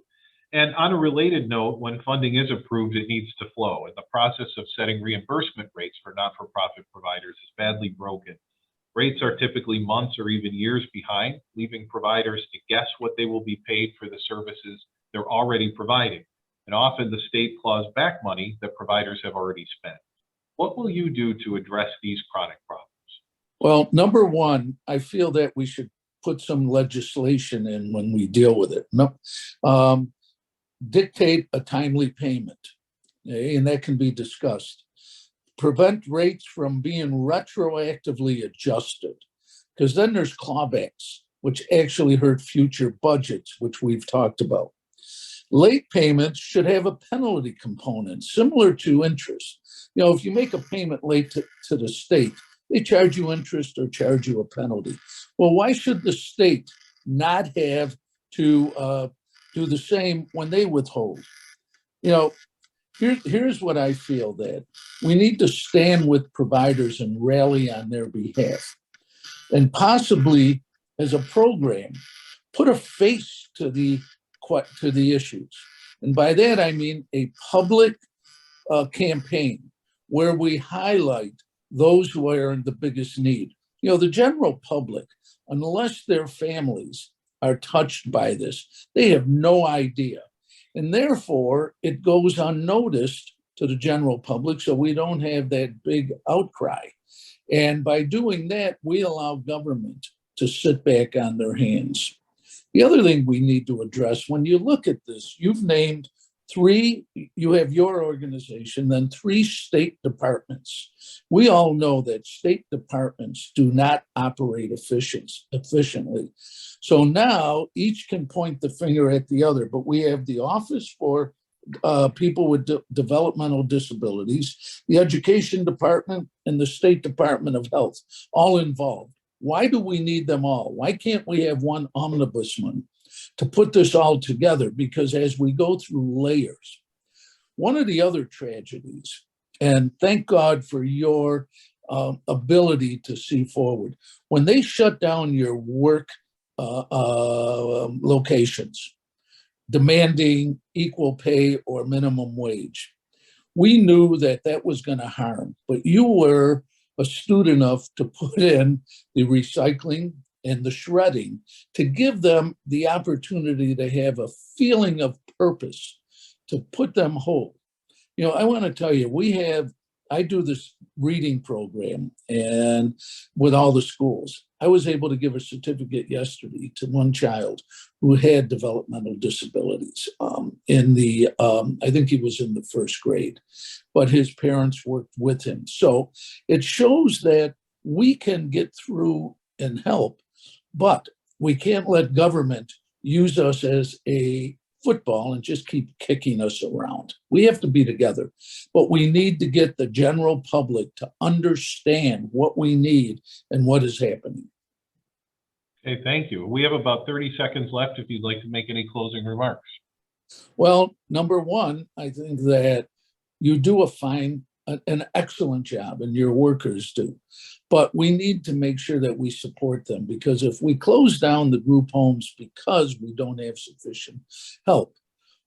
And on a related note, when funding is approved, it needs to flow. And the process of setting reimbursement rates for not-for-profit providers is badly broken. Rates are typically months or even years behind, leaving providers to guess what they will be paid for the services they're already providing. And often the state claws back money that providers have already spent. What will you do to address these chronic problems? Well, number one, I feel that we should put some legislation in when we deal with it. Dictate a timely payment, and that can be discussed. prevent rates from being retroactively adjusted, because then there's clawbacks, which actually hurt future budgets, which we've talked about. Late payments should have a penalty component similar to interest. If you make a payment late to the state, they charge you interest or charge you a penalty. Well, why should the state not have to do the same when they withhold? Here's what I feel, that we need to stand with providers and rally on their behalf, and possibly as a program, put a face to the issues. And by that, I mean a public campaign where we highlight those who are in the biggest need. The general public, unless their families are touched by this, they have no idea. And therefore, it goes unnoticed to the general public, so we don't have that big outcry. And by doing that, we allow government to sit back on their hands. The other thing we need to address, when you look at this, you've named three, you have your organization, then three state departments. We all know that state departments do not operate efficiently. So now each can point the finger at the other, but we have the Office for people with developmental disabilities, the Education Department, and the State Department of Health, all involved. Why do we need them all? Why can't we have one omnibusman to put this all together? Because as we go through layers, one of the other tragedies, and thank God for your ability to see forward, when they shut down your work locations, demanding equal pay or minimum wage, we knew that was going to harm, but you were astute enough to put in the recycling and the shredding to give them the opportunity to have a feeling of purpose, to put them whole. I want to tell you, I do this reading program and with all the schools. I was able to give a certificate yesterday to one child who had developmental disabilities I think he was in the first grade, but his parents worked with him. So it shows that we can get through and help, but we can't let government use us as a football and just keep kicking us around. We have to be together, but we need to get the general public to understand what we need and what is happening. Okay, thank you. We have about 30 seconds left if you'd like to make any closing remarks. Well, number one, I think that you do an excellent job, and your workers do. But we need to make sure that we support them, because if we close down the group homes because we don't have sufficient help,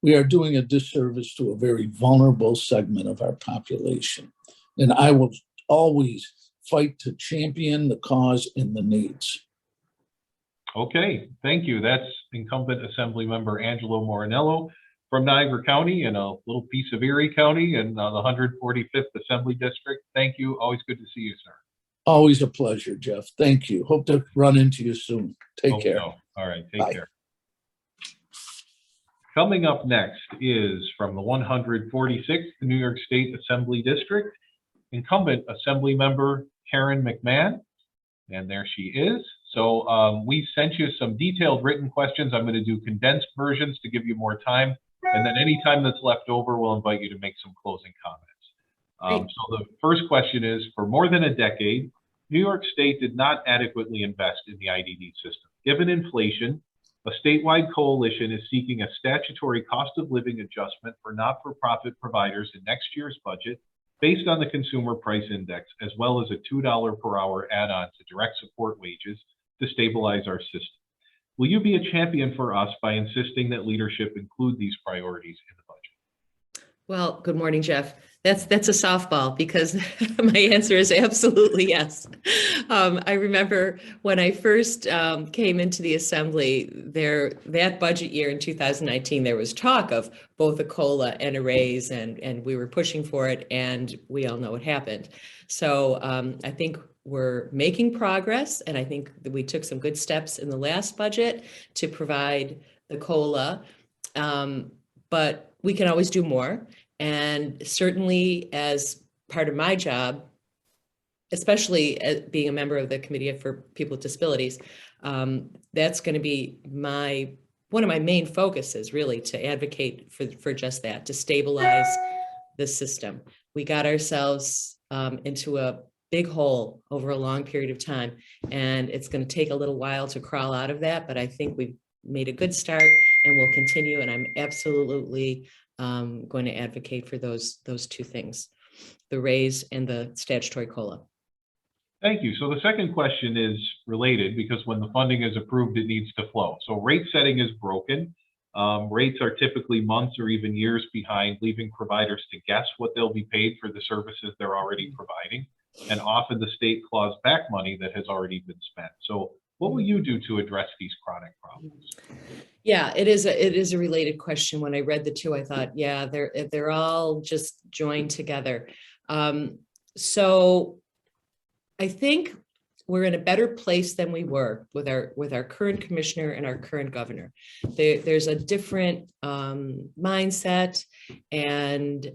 we are doing a disservice to a very vulnerable segment of our population. And I will always fight to champion the cause and the needs. Okay, thank you. That's incumbent Assembly Member Angelo Morinello from Niagara County and a little piece of Erie County and the 145th Assembly District. Thank you. Always good to see you, sir. Always a pleasure, Jeff. Thank you. Hope to run into you soon. Take care. So. All right, take Bye. care. Coming up next is from the 146th New York State Assembly District, incumbent Assembly Member Karen McMahon. And there she is. So we sent you some detailed written questions. I'm going to do condensed versions to give you more time. And then any time that's left over, we'll invite you to make some closing comments. So the first question is, for more than a decade, New York State did not adequately invest in the IDD system. Given inflation, a statewide coalition is seeking a statutory cost of living adjustment for not-for-profit providers in next year's budget based on the Consumer Price Index, as well as a $2 per hour add-on to direct support wages to stabilize our system. Will you be a champion for us by insisting that leadership include these priorities in the budget? Well, good morning, Jeff. That's a softball, because my answer is absolutely yes. I remember when I first came into the assembly, that budget year in 2019, there was talk of both a COLA and a raise, and we were pushing for it, and we all know what happened. So I think we're making progress, and I think that we took some good steps in the last budget to provide the COLA, but we can always do more. And certainly, as part of my job, especially as being a member of the Committee for People with Disabilities, that's going to be one of my main focuses, really, to advocate for just that, to stabilize the system. We got ourselves into a big hole over a long period of time, and it's going to take a little while to crawl out of that, but I think we've made a good start and we'll continue, and I'm absolutely going to advocate for those two things, the raise and the statutory COLA. Thank you. So the second question is related because when the funding is approved, it needs to flow. So rate setting is broken. Rates are typically months or even years behind, leaving providers to guess what they'll be paid for the services they're already providing. And often the state claws back money that has already been spent. So what will you do to address these chronic problems? Yeah, it is a related question. When I read the two, I thought, yeah, they're all just joined together. So I think we're in a better place than we were with our current commissioner and our current governor. There's a different mindset and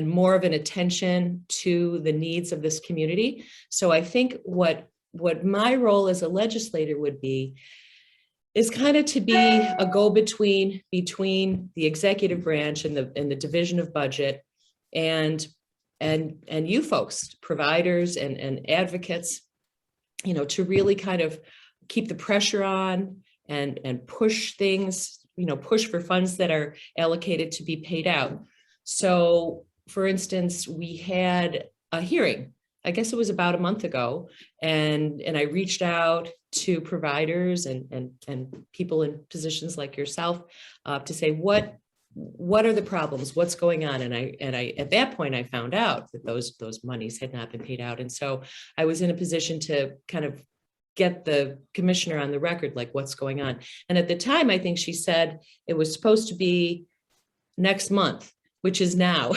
more of an attention to the needs of this community. So I think what my role as a legislator would be is kind of to be a go-between between the executive branch and the division of budget and you folks, providers and advocates, to really kind of keep the pressure on and push things, push for funds that are allocated to be paid out. So for instance, we had a hearing, I guess it was about a month ago, and I reached out to providers and people in positions like yourself to say, what are the problems? What's going on? And I at that point, I found out that those monies had not been paid out. And so I was in a position to kind of get the commissioner on the record, like what's going on. And at the time, I think she said it was supposed to be next month, which is now.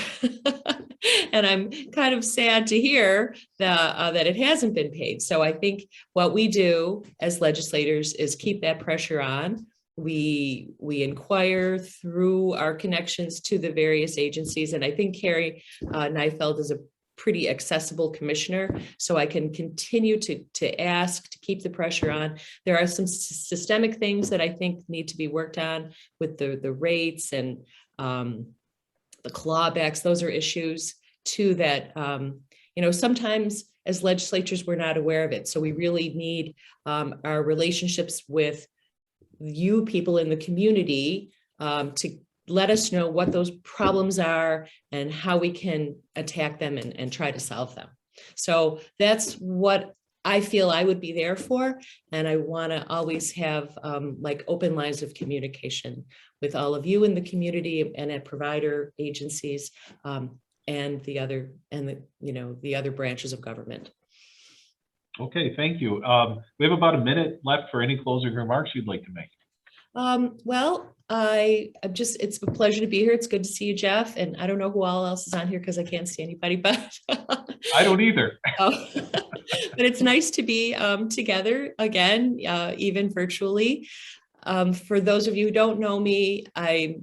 And I'm kind of sad to hear that it hasn't been paid. So I think what we do as legislators is keep that pressure on. We inquire through our connections to the various agencies. And I think Carrie Neifeld is a pretty accessible commissioner. So I can continue to ask, to keep the pressure on. There are some systemic things that I think need to be worked on with the rates and the clawbacks. Those are issues too that, sometimes as legislatures, we're not aware of it. So we really need our relationships with you people in the community to let us know what those problems are and how we can attack them and try to solve them. So that's what I feel I would be there for. And I want to always have like open lines of communication with all of you in the community and at provider agencies and the other branches of government. Okay, thank you. We have about a minute left for any closing remarks you'd like to make. Well, it's a pleasure to be here. It's good to see you, Jeff. And I don't know who all else is on here because I can't see anybody, but I don't either. But it's nice to be together again, even virtually. For those of you who don't know me, I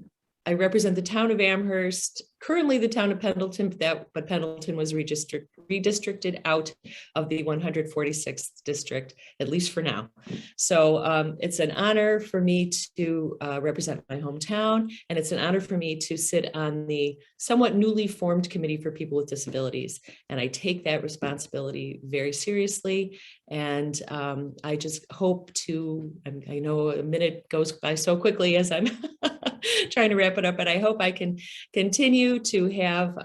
represent the town of Amherst, currently the town of Pendleton, but Pendleton was redistricted out of the 146th district, at least for now. So it's an honor for me to represent my hometown, and it's an honor for me to sit on the somewhat newly formed Committee for People with Disabilities. And I take that responsibility very seriously. And I just hope to, I know a minute goes by so quickly as I'm trying to wrap it up, but I hope I can continue to have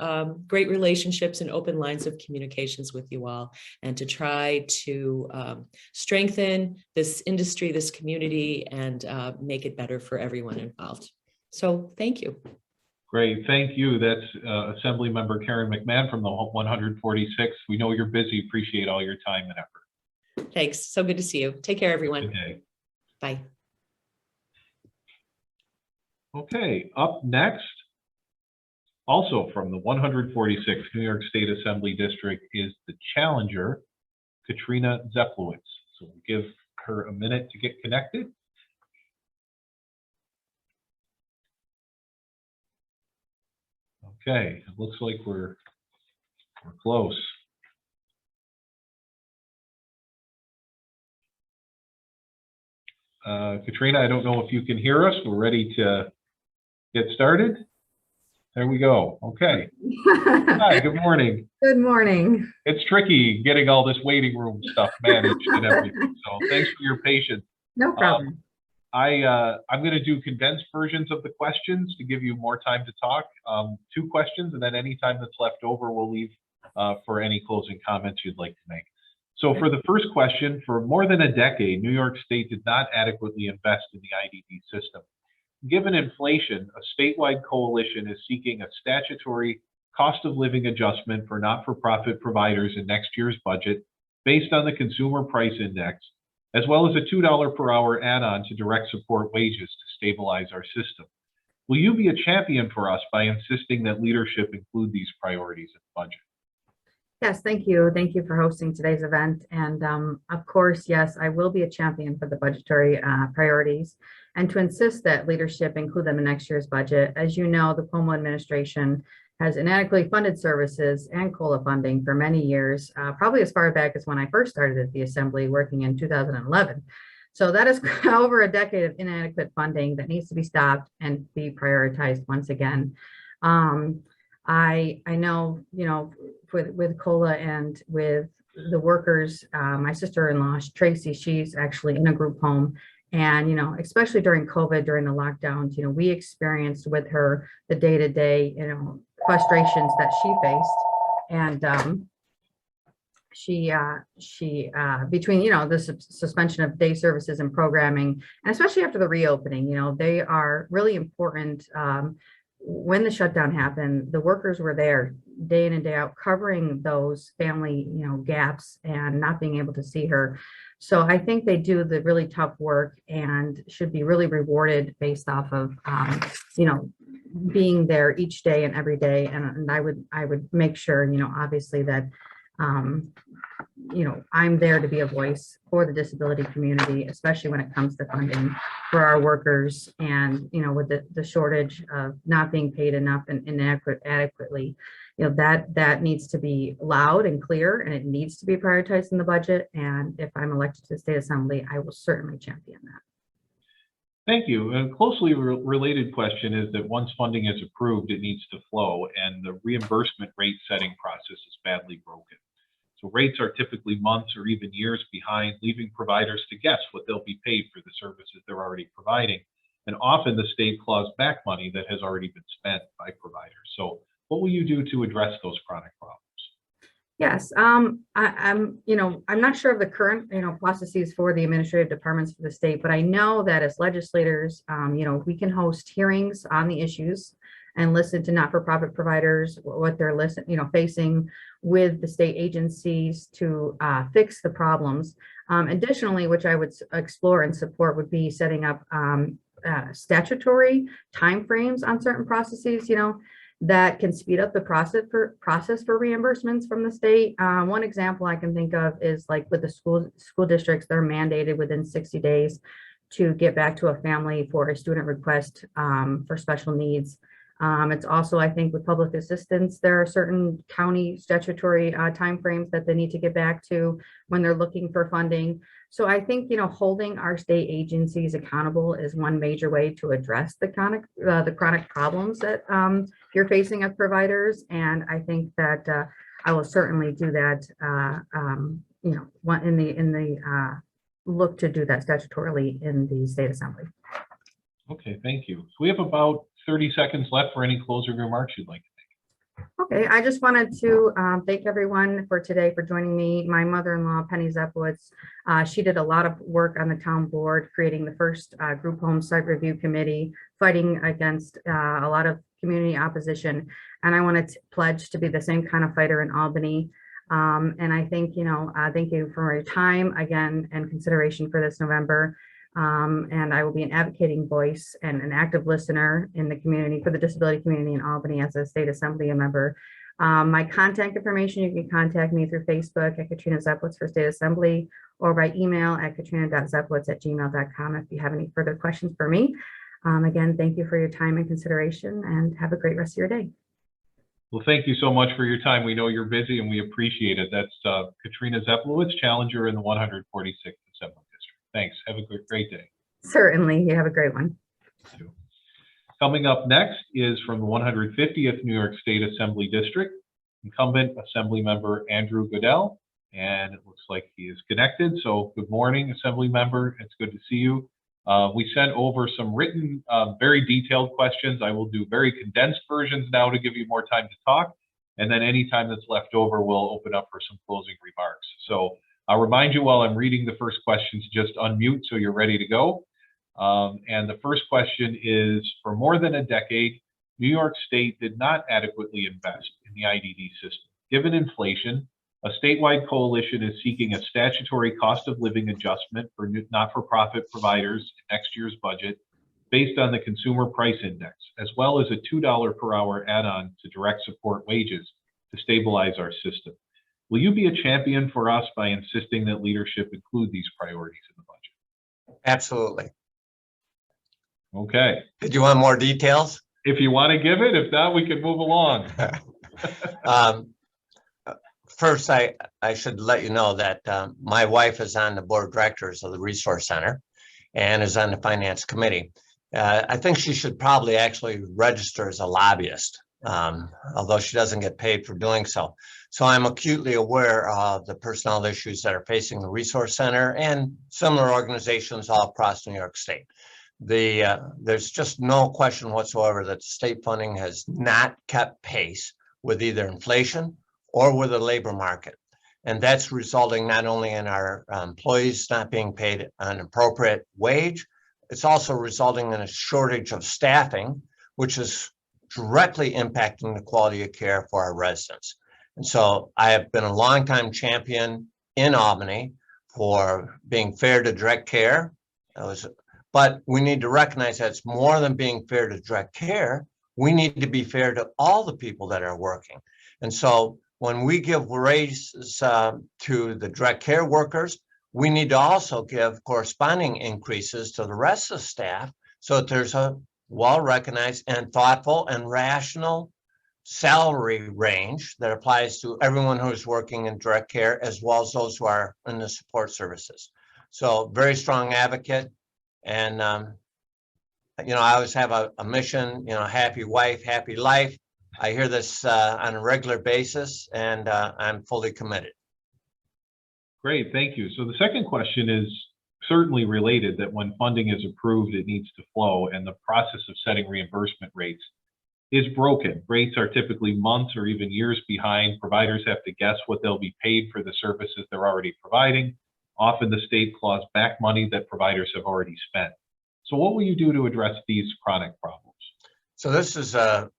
great relationships and open lines of communications with you all, and to try to strengthen this industry, this community, and make it better for everyone involved. So thank you. Great, thank you. That's Assembly Member Karen McMahon from the 146th. We know you're busy. Appreciate all your time and effort. Thanks. So good to see you. Take care, everyone. Good day. Bye. Okay, up next, also from the 146th New York State Assembly District, is the challenger, Katrina Zeplowitz. So we'll give her a minute to get connected. Okay, it looks like we're We're close. Katrina, I don't know if you can hear us. We're ready to get started. There we go. Okay. Hi, good morning. Good morning. It's tricky getting all this waiting room stuff managed and everything. So thanks for your patience. No problem. I'm going to do condensed versions of the questions to give you more time to talk. 2 questions, and then any time that's left over, we'll leave for any closing comments you'd like to make. So for the first question, for more than a decade, New York State did not adequately invest in the IDD system. Given inflation, a statewide coalition is seeking a statutory cost of living adjustment for not-for-profit providers in next year's budget based on the Consumer Price Index, as well as a $2 per hour add-on to direct support wages to stabilize our system. Will you be a champion for us by insisting that leadership include these priorities in the budget? Yes, thank you. Thank you for hosting today's event. And of course, yes, I will be a champion for the budgetary priorities and to insist that leadership include them in next year's budget. As you know, the Cuomo administration has inadequately funded services and COLA funding for many years, probably as far back as when I first started at the Assembly working in 2011. So that is over a decade of inadequate funding that needs to be stopped and be prioritized once again. I know, you know, with COLA and with the workers, my sister-in-law, Tracy, she's actually in a group home. And, you know, especially during COVID, during the lockdowns, you know, we experienced with her the day-to-day, you know, frustrations that she faced. And she between, you know, the suspension of day services and programming, and especially after the reopening, you know, they are really important. When the shutdown happened, the workers were there day in and day out covering those family, you know, gaps and not being able to see her. So I think they do the really tough work and should be really rewarded based off of, you know, being there each day and every day. And I would make sure, you know, obviously that, you know, I'm there to be a voice for the disability community, especially when it comes to funding for our workers. And, you know, with the shortage of not being paid enough and adequately, you know, that needs to be loud and clear, and it needs to be prioritized in the budget. And if I'm elected to the State Assembly, I will certainly champion that. Thank you. A closely related question is that once funding is approved, it needs to flow, and the reimbursement rate setting process is badly broken. So rates are typically months or even years behind, leaving providers to guess what they'll be paid for the services they're already providing. And often the state claws back money that has already been spent by providers. So what will you do to address those chronic problems? Yes, I'm, you know, I'm not sure of the current, you know, processes for the administrative departments for the state, but I know that as legislators, you know, we can host hearings on the issues and listen to not-for-profit providers, what they're facing with the state agencies to fix the problems. Additionally, which I would explore and support, would be setting up statutory timeframes on certain processes, you know, that can speed up the process for reimbursements from the state. One example I can think of is like with the school districts, they're mandated within 60 days to get back to a family for a student request for special needs. It's also, I think, with public assistance, there are certain county statutory timeframes that they need to get back to when they're looking for funding. So I think, you know, holding our state agencies accountable is one major way to address the chronic problems that you're facing as providers. And I think that I will certainly do that. You know, in the look to do that statutorily in the State Assembly. Okay, thank you. So we have about 30 seconds left for any closing remarks you'd like to make. Okay, I just wanted to thank everyone for today for joining me. My mother-in-law, Penny Zeppowitz, she did a lot of work on the town board, creating the first group home site review committee, fighting against a lot of community opposition. And I want to pledge to be the same kind of fighter in Albany. And I think, you know, thank you for your time again and consideration for this November. And I will be an advocating voice and an active listener in the community for the disability community in Albany as a State Assembly member. My contact information, you can contact me through Facebook at Katrina Zeppowitz for State Assembly or by email at katrina.zeppowitz@gmail.com if you have any further questions for me. Again, thank you for your time and consideration and have a great rest of your day. Well, thank you so much for your time. We know you're busy and we appreciate it. That's Katrina Zeplowitz, challenger in the 146th Assembly District. Thanks. Have a great day. Certainly. You have a great one. Coming up next is from the 150th New York State Assembly District, incumbent Assembly Member Andrew Goodell, and it looks like he is connected. So good morning, Assembly Member. It's good to see you. We sent over some written, very detailed questions. I will do very condensed versions now to give you more time to talk. And then any time that's left over, we'll open up for some closing remarks. So I'll remind you while I'm reading the first questions, just unmute so you're ready to go. And the first question is, for more than a decade, New York State did not adequately invest in the IDD system. Given inflation, a statewide coalition is seeking a statutory cost of living adjustment for not-for-profit providers in next year's budget based on the Consumer Price Index, as well as a $2 per hour add-on to direct support wages to stabilize our system. Will you be a champion for us by insisting that leadership include these priorities in the budget? Absolutely. Okay. Did you want more details? If you want to give it, if not, we can move along. First, I should let you know that my wife is on the board of directors of the Resource Center and is on the Finance Committee. I think she should probably actually register as a lobbyist, although she doesn't get paid for doing so. So I'm acutely aware of the personnel issues that are facing the Resource Center and similar organizations all across New York State. There's just no question whatsoever that state funding has not kept pace with either inflation or with the labor market. And that's resulting not only in our employees not being paid an appropriate wage, it's also resulting in a shortage of staffing, which is directly impacting the quality of care for our residents. And so I have been a longtime champion in Albany for being fair to direct care. But we need to recognize that it's more than being fair to direct care. We need to be fair to all the people that are working. And so when we give raises to the direct care workers, we need to also give corresponding increases to the rest of the staff so that there's a well-recognized and thoughtful and rational salary range that applies to everyone who's working in direct care as well as those who are in the support services. So very strong advocate. And, I always have a mission, happy wife, happy life. I hear this on a regular basis, and I'm fully committed. Great, thank you. So the second question is certainly related, that when funding is approved, it needs to flow, and the process of setting reimbursement rates is broken. Rates are typically months or even years behind. Providers have to guess what they'll be paid for the services they're already providing. Often the state claws back money that providers have already spent. So what will you do to address these chronic problems? So this is a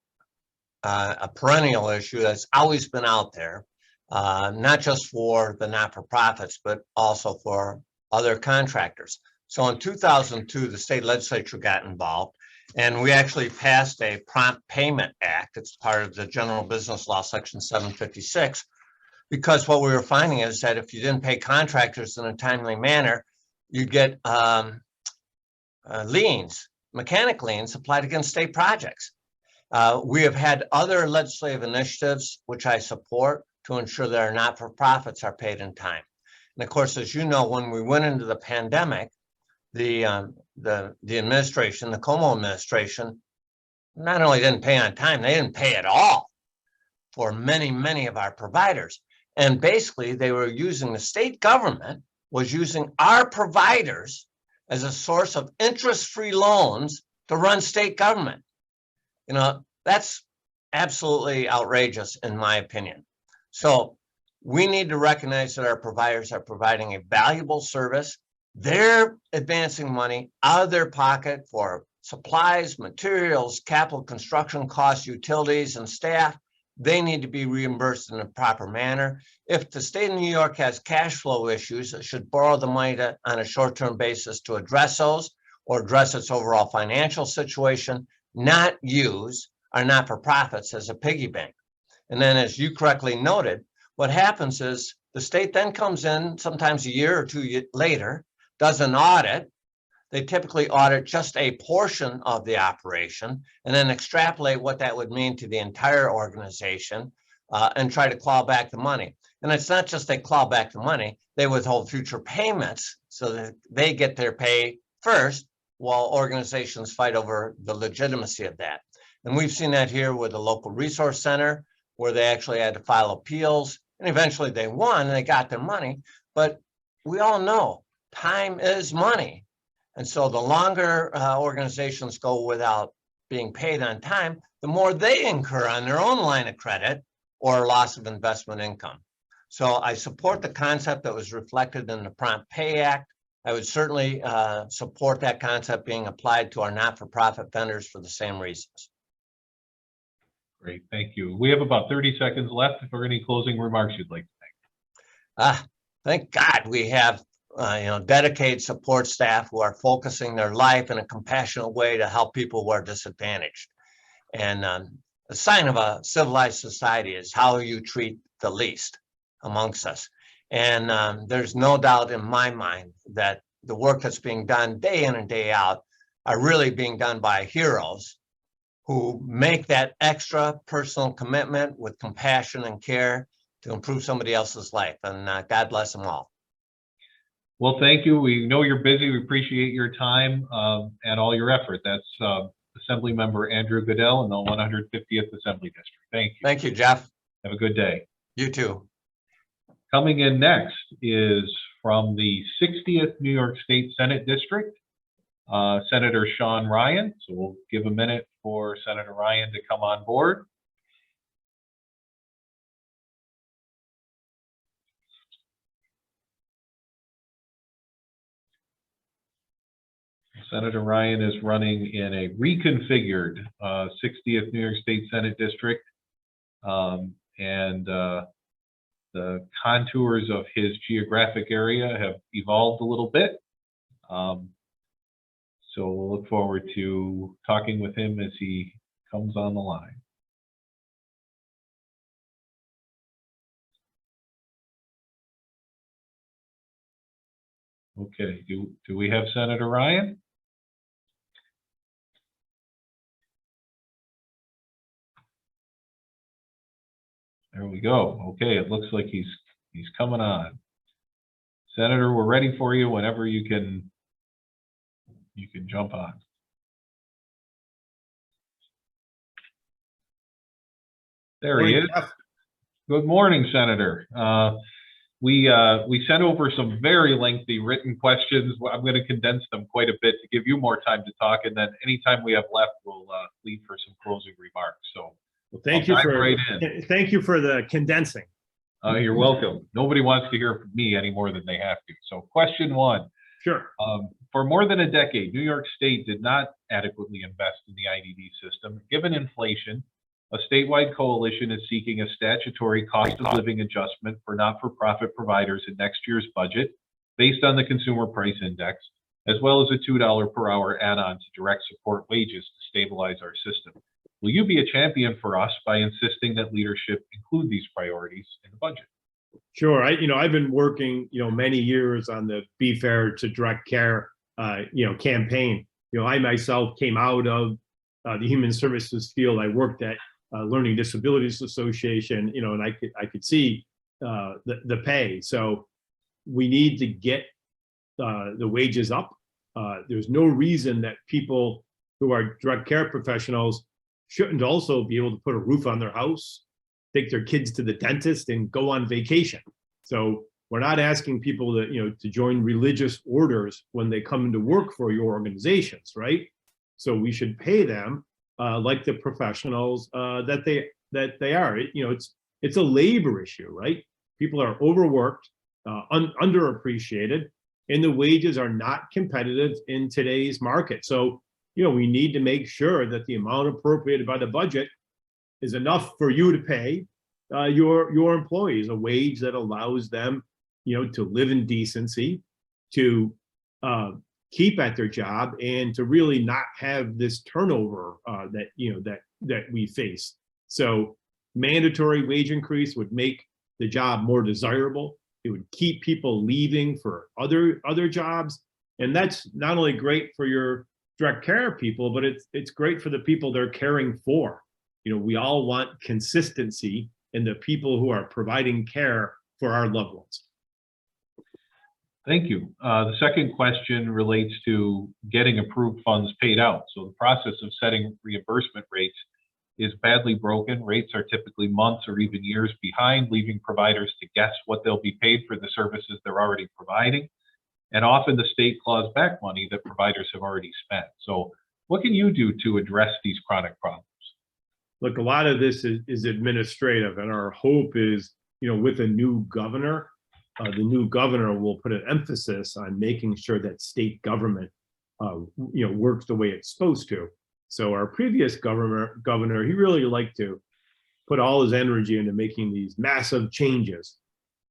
perennial issue that's always been out there, not just for the not-for-profits, but also for other contractors. So in 2002, the state legislature got involved, and we actually passed a Prompt Payment Act. It's part of the General Business Law, Section 756. Because what we were finding is that if you didn't pay contractors in a timely manner, you get liens, mechanic liens applied against state projects. We have had other legislative initiatives, which I support, to ensure that our not-for-profits are paid in time. And of course, as you know, when we went into the pandemic, the administration, the Como administration, not only didn't pay on time, they didn't pay at all for many, many of our providers. And basically, they were using, the state government was using our providers as a source of interest-free loans to run state government. That's absolutely outrageous, in my opinion. So we need to recognize that our providers are providing a valuable service. They're advancing money out of their pocket for supplies, materials, capital construction costs, utilities, and staff. They need to be reimbursed in a proper manner. If the state of New York has cash flow issues, it should borrow the money on a short-term basis to address those or address its overall financial situation, not use our not-for-profits as a piggy bank. And then, as you correctly noted, what happens is the state then comes in sometimes a year or two later, does an audit, they typically audit just a portion of the operation and then extrapolate what that would mean to the entire organization and try to claw back the money. And it's not just they claw back the money, they withhold future payments so that they get their pay first while organizations fight over the legitimacy of that. And we've seen that here with the local resource center, where they actually had to file appeals, and eventually they won and they got their money. But we all know time is money. And so the longer organizations go without being paid on time, the more they incur on their own line of credit or loss of investment income. So I support the concept that was reflected in the Prompt Pay Act. I would certainly support that concept being applied to our not-for-profit vendors for the same reasons. Great, thank you. We have about 30 seconds left. If there are any closing remarks you'd like to make. Thank God we have dedicated support staff who are focusing their life in a compassionate way to help people who are disadvantaged. And a sign of a civilized society is how you treat the least amongst us. And there's no doubt in my mind that the work that's being done day in and day out are really being done by heroes who make that extra personal commitment with compassion and care to improve somebody else's life. And God bless them all. Well, thank you. We know you're busy. We appreciate your time and all your effort. That's Assembly Member Andrew Goodell in the 150th Assembly District. Thank you. Thank you, Jeff. Have a good day. You too. Coming in next is from the 60th New York State Senate District, Senator Sean Ryan. So we'll give a minute for Senator Ryan to come on board. Senator Ryan is running in a reconfigured 60th New York State Senate District, and the contours of his geographic area have evolved a little bit. So we'll look forward to talking with him as he comes on the line. Okay, do we have Senator Ryan? There we go. Okay, it looks like he's coming on. Senator, we're ready for you whenever you can jump on. There he is. Good morning, Senator. We sent over some very lengthy written questions. I'm going to condense them quite a bit to give you more time to talk, and then anytime we have left, we'll leave for some closing remarks. So, well, thank you for the condensing. You're welcome. Nobody wants to hear from me any more than they have to. So, question one. Sure. For more than a decade, New York State did not adequately invest in the IDD system. Given inflation, a statewide coalition is seeking a statutory cost of living adjustment for not-for-profit providers in next year's budget based on the Consumer Price Index, as well as a $2 per hour add-on to direct support wages to stabilize our system. Will you be a champion for us by insisting that leadership include these priorities in the budget? Sure. I've been working, many years on the Be Fair to Direct Care, campaign. I myself came out of the human services field. I worked at Learning Disabilities Association, and I could see the pay. So we need to get the wages up. There's no reason that people who are direct care professionals shouldn't also be able to put a roof on their house, take their kids to the dentist, and go on vacation. So we're not asking people to join religious orders when they come into work for your organizations, right? So we should pay them like the professionals that they are. It's a labor issue, right? People are overworked, underappreciated, and the wages are not competitive in today's market. So we need to make sure that the amount appropriated by the budget is enough for you to pay your employees a wage that allows them to live in decency, to keep at their job, and to really not have this turnover that we face. So mandatory wage increase would make the job more desirable. It would keep people leaving for other jobs, And that's not only great for your direct care people, but it's great for the people they're caring for. We all want consistency in the people who are providing care for our loved ones. Thank you. The second question relates to getting approved funds paid out. So the process of setting reimbursement rates is badly broken. Rates are typically months or even years behind, leaving providers to guess what they'll be paid for the services they're already providing. And often the state claws back money that providers have already spent. So what can you do to address these chronic problems? Look, a lot of this is administrative, and our hope is, with a new governor, the new governor will put an emphasis on making sure that state government, works the way it's supposed to. So our previous governor, he really liked to put all his energy into making these massive changes.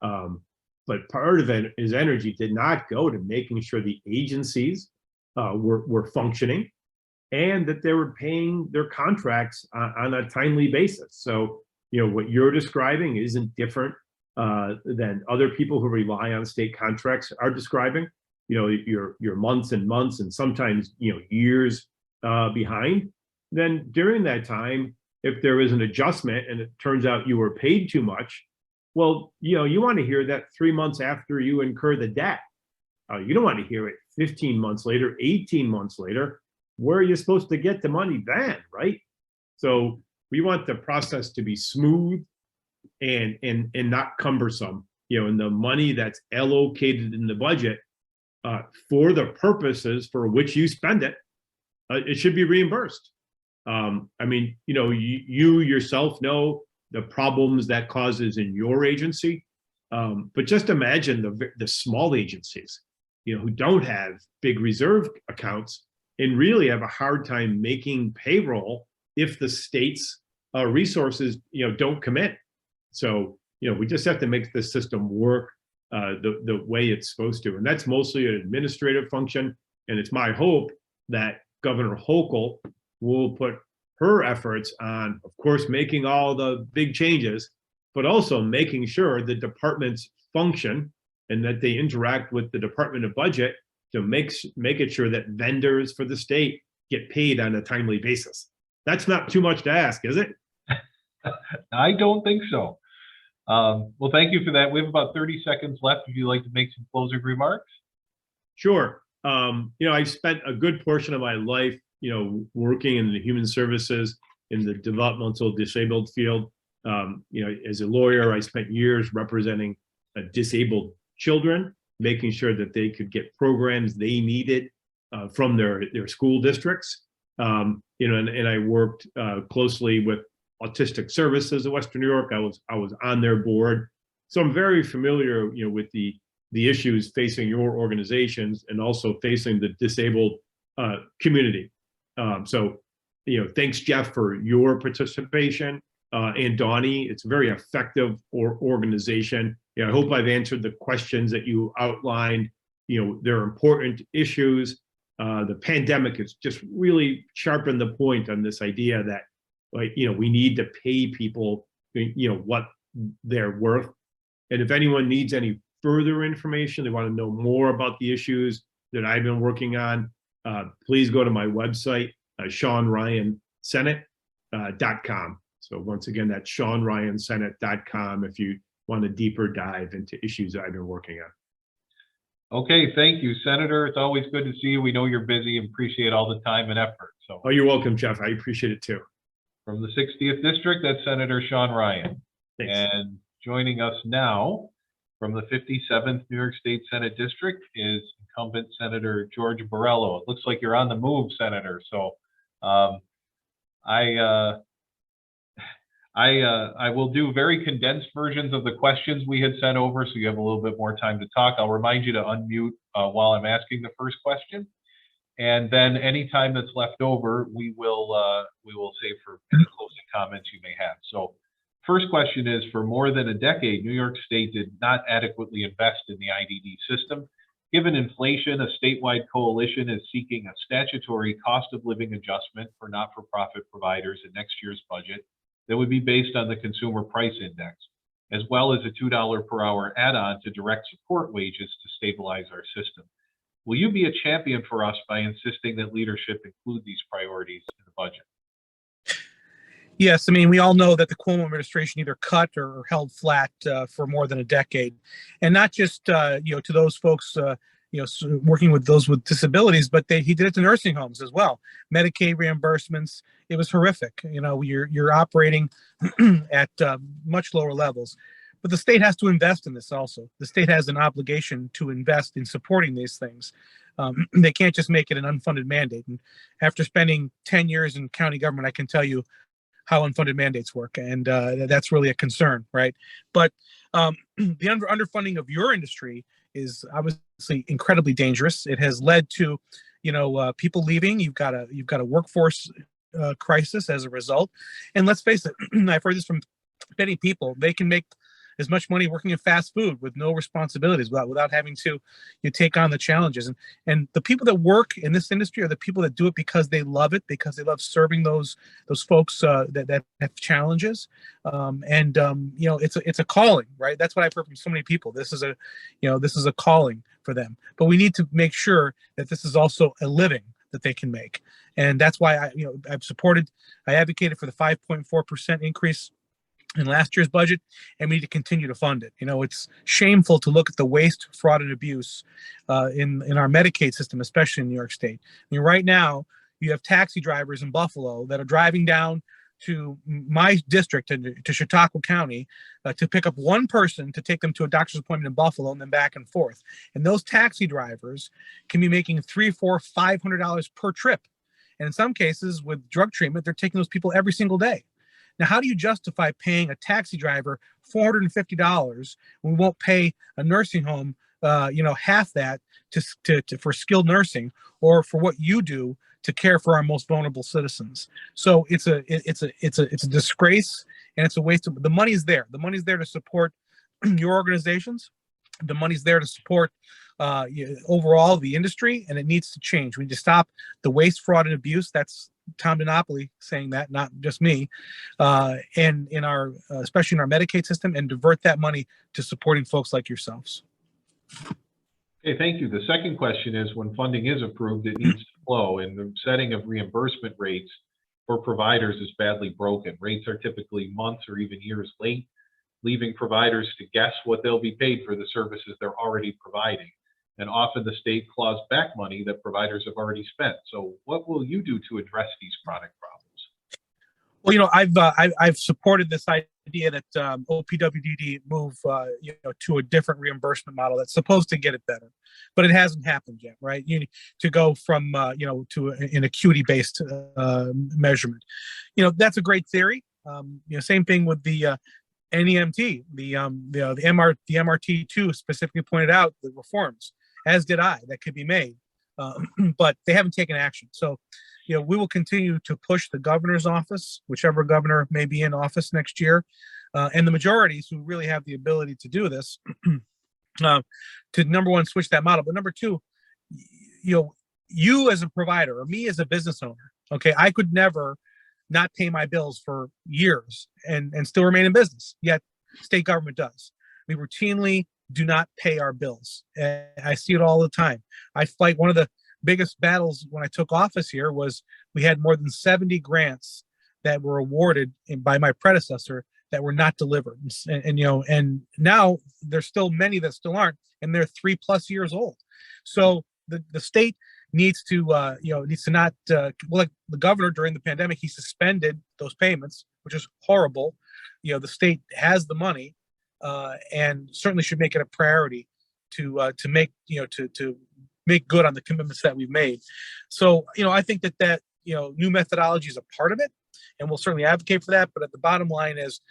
But part of his energy did not go to making sure the agencies were functioning and that they were paying their contracts on a timely basis. So, what you're describing isn't different than other people who rely on state contracts are describing. You're months and months and sometimes, years behind. Then during that time, if there is an adjustment and it turns out you were paid too much, well, you want to hear that 3 months after you incur the debt. You don't want to hear it 15 months later, 18 months later. Where are you supposed to get the money then, right? So we want the process to be smooth and not cumbersome, and the money that's allocated in the budget for the purposes for which you spend it, it should be reimbursed. You yourself know the problems that causes in your agency, but just imagine the small agencies, who don't have big reserve accounts and really have a hard time making payroll if the state's resources, don't come in. So, we just have to make the system work the way it's supposed to. And that's mostly an administrative function. And it's my hope that Governor Hochul will put her efforts on, of course, making all the big changes, but also making sure the departments function and that they interact with the Department of Budget to make it sure that vendors for the state get paid on a timely basis. That's not too much to ask, is it? I don't think so. Well, thank you for that. We have about 30 seconds left if you'd like to make some closing remarks. Sure. I spent a good portion of my life, working in the human services in the developmental disabled field. As a lawyer, I spent years representing disabled children, making sure that they could get programs they needed from their school districts. And I worked closely with Autistic Services of Western New York. I was on their board, so I'm very familiar, with the issues facing your organizations and also facing the disabled community. So, thanks, Jeff, for your participation, and Donnie. It's a very effective organization. I hope I've answered the questions that you outlined. They're important issues. The pandemic has just really sharpened the point on this idea that, we need to pay people, what they're worth. And if anyone needs any further information, they want to know more about the issues that I've been working on, please go to my website, SeanRyanSenate.com. So once again, that's SeanRyanSenate.com if you want a deeper dive into issues that I've been working on. Okay, thank you, Senator. It's always good to see you. We know you're busy and appreciate all the time and effort. So, oh, you're welcome, Jeff. I appreciate it too. From the 60th District, that's Senator Sean Ryan. Thanks. And joining us now from the 57th New York State Senate District is incumbent Senator George Borrello. It looks like you're on the move, Senator. So I will do very condensed versions of the questions we had sent over, so you have a little bit more time to talk. I'll remind you to unmute while I'm asking the first question, and then any time that's left over, we will save for any closing comments you may have. So, first question is: for more than a decade, New York State did not adequately invest in the IDD system. Given inflation, a statewide coalition is seeking a statutory cost of living adjustment for not-for-profit providers in next year's budget that would be based on the Consumer Price Index, as well as a $2 per hour add-on to direct support wages to stabilize our system. Will you be a champion for us by insisting that leadership include these priorities in the budget? Yes, I mean, we all know that the Cuomo administration either cut or held flat for more than a decade, and not just to those folks working with those with disabilities, but he did it to nursing homes as well. Medicaid reimbursements, it was horrific. You're operating at much lower levels, but the state has to invest in this also. The state has an obligation to invest in supporting these things. They can't just make it an unfunded mandate. And after spending 10 years in county government, I can tell you how unfunded mandates work, and that's really a concern, right? But the underfunding of your industry is obviously incredibly dangerous. It has led to, people leaving. You've got a workforce crisis as a result. And let's face it, I've heard this from many people. They can make as much money working in fast food with no responsibilities without having to take on the challenges. And the people that work in this industry are the people that do it because they love it, because they love serving those folks that have challenges. It's a calling, right? That's what I've heard from so many people. This is a calling for them. But we need to make sure that this is also a living that they can make. And that's why I advocated for the 5.4% increase in last year's budget, and we need to continue to fund it. It's shameful to look at the waste, fraud, and abuse in our Medicaid system, especially in New York State. I mean, right now, you have taxi drivers in Buffalo that are driving down to my district, to Chautauqua County, to pick up one person to take them to a doctor's appointment in Buffalo and then back and forth. And those taxi drivers can be making $300, $400, $500 per trip. And in some cases, with drug treatment, they're taking those people every single day. Now, how do you justify paying a taxi driver $450 when we won't pay a nursing home, half that for skilled nursing, or for what you do to care for our most vulnerable citizens? So it's a disgrace, and it's a waste of the money's there. The money's there to support your organizations. The money's there to support overall the industry, and it needs to change. We need to stop the waste, fraud, and abuse. That's Tom DiNapoli saying that, not just me, and especially in our Medicaid system, and divert that money to supporting folks like yourselves. Okay, thank you. The second question is, when funding is approved, it needs to flow, and the setting of reimbursement rates for providers is badly broken. Rates are typically months or even years late, leaving providers to guess what they'll be paid for the services they're already providing. And often the state claws back money that providers have already spent. So what will you do to address these chronic problems? Well, I've supported this idea that OPWDD move to a different reimbursement model that's supposed to get it better, but it hasn't happened yet, right? You need to go from to an acuity-based measurement. That's a great theory. Same thing with the NEMT, the MRT2 specifically pointed out the reforms, as did I, that could be made, but they haven't taken action. So, we will continue to push the governor's office, whichever governor may be in office next year, and the majorities who really have the ability to do this, to number one, switch that model. But number two, you as a provider, or me as a business owner, okay, I could never not pay my bills for years and still remain in business, yet state government does. We routinely do not pay our bills. And I see it all the time. I fight. One of the biggest battles when I took office here was we had more than 70 grants that were awarded by my predecessor that were not delivered. And now there's still many that still aren't, and they're 3+ years old. So the state needs to not, like the governor during the pandemic, he suspended those payments, which is horrible. The state has the money, and certainly should make it a priority to make good on the commitments that we've made. So, I think that new methodology is a part of it, and we'll certainly advocate for that. But at the bottom line is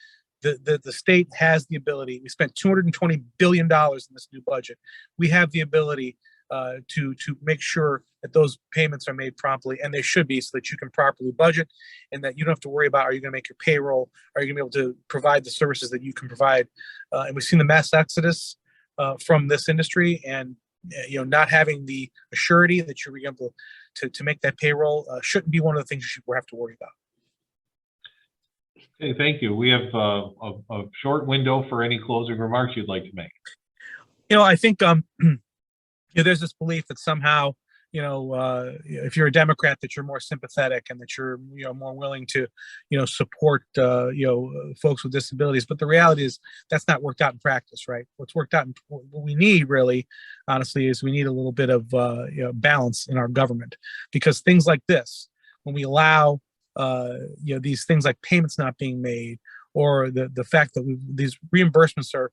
the state has the ability. We spent $220 billion in this new budget. We have the ability to make sure that those payments are made promptly, and they should be, so that you can properly budget, and that you don't have to worry about, are you going to make your payroll? Are you going to be able to provide the services that you can provide? And we've seen the mass exodus from this industry, and not having the assurity that you're able to make that payroll shouldn't be one of the things you should have to worry about. Okay, thank you. We have a short window for any closing remarks you'd like to make. I think there's this belief that somehow, if you're a Democrat, that you're more sympathetic and that you're, more willing to, support, folks with disabilities. But the reality is that's not worked out in practice, right? What's worked out, what we need really, honestly, is we need a little bit of, balance in our government, because things like this, when we allow, these things like payments not being made, or the fact that these reimbursements are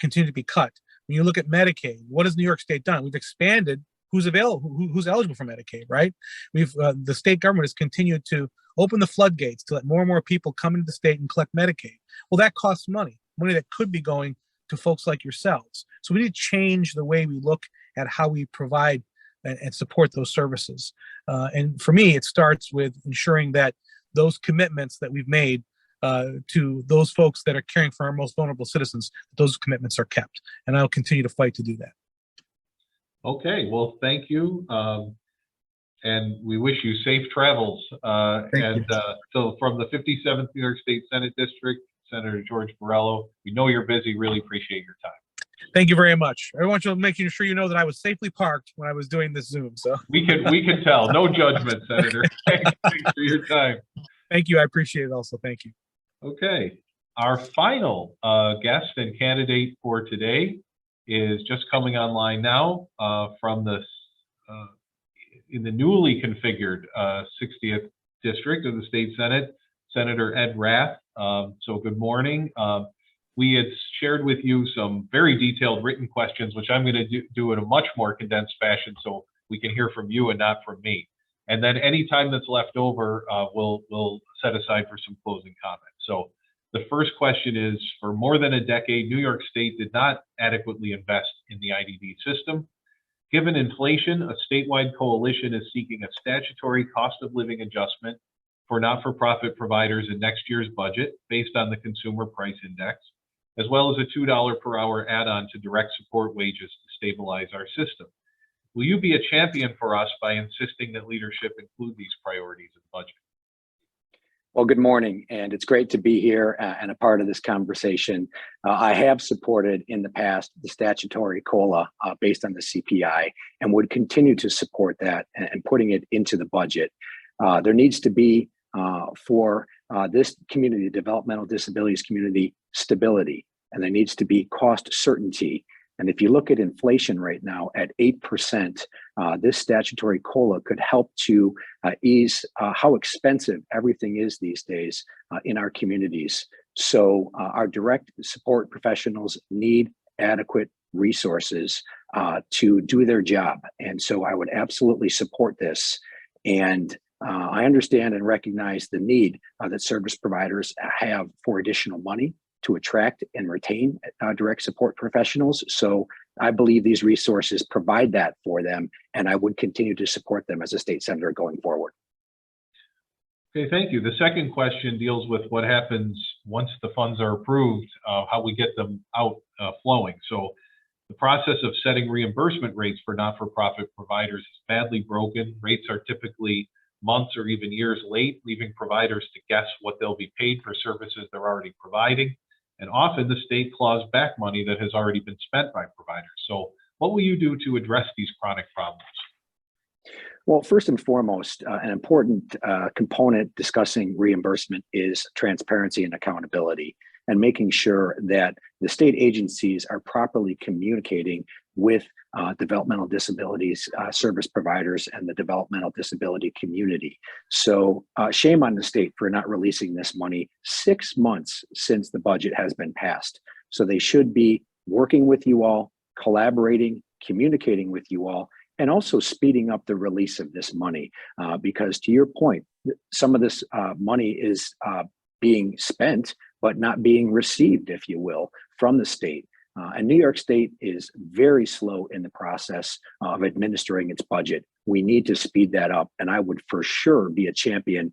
continue to be cut. When you look at Medicaid, what has New York State done? We've expanded who's available, who's eligible for Medicaid, right? The state government has continued to open the floodgates to let more and more people come into the state and collect Medicaid. Well, that costs money that could be going to folks like yourselves. So we need to change the way we look at how we provide and support those services. And for me, it starts with ensuring that those commitments that we've made to those folks that are caring for our most vulnerable citizens, those commitments are kept. And I'll continue to fight to do that. Okay, well, thank you. And we wish you safe travels. So from the 57th New York State Senate District, Senator George Borrello, we know you're busy, really appreciate your time. Thank you very much. I want you to make sure you know that I was safely parked when I was doing this Zoom. So we can tell. No judgment, Senator. Thanks for your time. Thank you. I appreciate it also. Thank you. Okay. Our final guest and candidate for today is just coming online now from in the newly configured 60th District of the State Senate, Senator Ed Rath. So good morning. We had shared with you some very detailed written questions, which I'm going to do in a much more condensed fashion so we can hear from you and not from me. And then any time that's left over, we'll set aside for some closing comments. So the first question is, for more than a decade, New York State did not adequately invest in the IDD system. Given inflation, a statewide coalition is seeking a statutory cost of living adjustment for not-for-profit providers in next year's budget based on the Consumer Price Index, as well as a $2 per hour add-on to direct support wages to stabilize our system. Will you be a champion for us by insisting that leadership include these priorities in the budget? Well, good morning, and it's great to be here and a part of this conversation. I have supported in the past the statutory COLA based on the CPI, and would continue to support that and putting it into the budget. There needs to be, for this community, the developmental disabilities community, stability, and there needs to be cost certainty. And if you look at inflation right now at 8%, this statutory COLA could help to ease how expensive everything is these days in our communities. So our direct support professionals need adequate resources to do their job. And so I would absolutely support this. And I understand and recognize the need that service providers have for additional money to attract and retain direct support professionals. So I believe these resources provide that for them, and I would continue to support them as a state senator going forward. Okay, thank you. The second question deals with what happens once the funds are approved, how we get them out flowing. So the process of setting reimbursement rates for not-for-profit providers is badly broken. Rates are typically months or even years late, leaving providers to guess what they'll be paid for services they're already providing. And often the state claws back money that has already been spent by providers. So what will you do to address these chronic problems? Well, first and foremost, an important component discussing reimbursement is transparency and accountability, and making sure that the state agencies are properly communicating with developmental disabilities service providers and the developmental disability community. So shame on the state for not releasing this money 6 months since the budget has been passed. So they should be working with you all, collaborating, communicating with you all, and also speeding up the release of this money. Because to your point, some of this money is being spent, but not being received, if you will, from the state. And New York State is very slow in the process of administering its budget. We need to speed that up. And I would for sure be a champion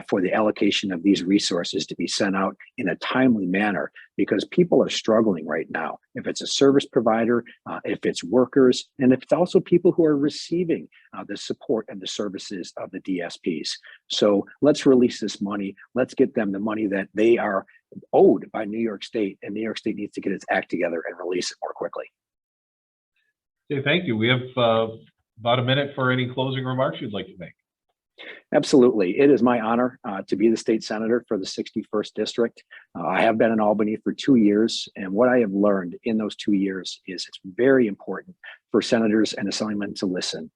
for the allocation of these resources to be sent out in a timely manner, because people are struggling right now. If it's a service provider, if it's workers, and if it's also people who are receiving the support and the services of the DSPs. So let's release this money. Let's get them the money that they are owed by New York State, and New York State needs to get its act together and release it more quickly. Okay, thank you. We have about a minute for any closing remarks you'd like to make. Absolutely. It is my honor to be the state senator for the 61st district. I have been in Albany for 2 years, and what I have learned in those 2 years is it's very important for senators and assemblymen to listen,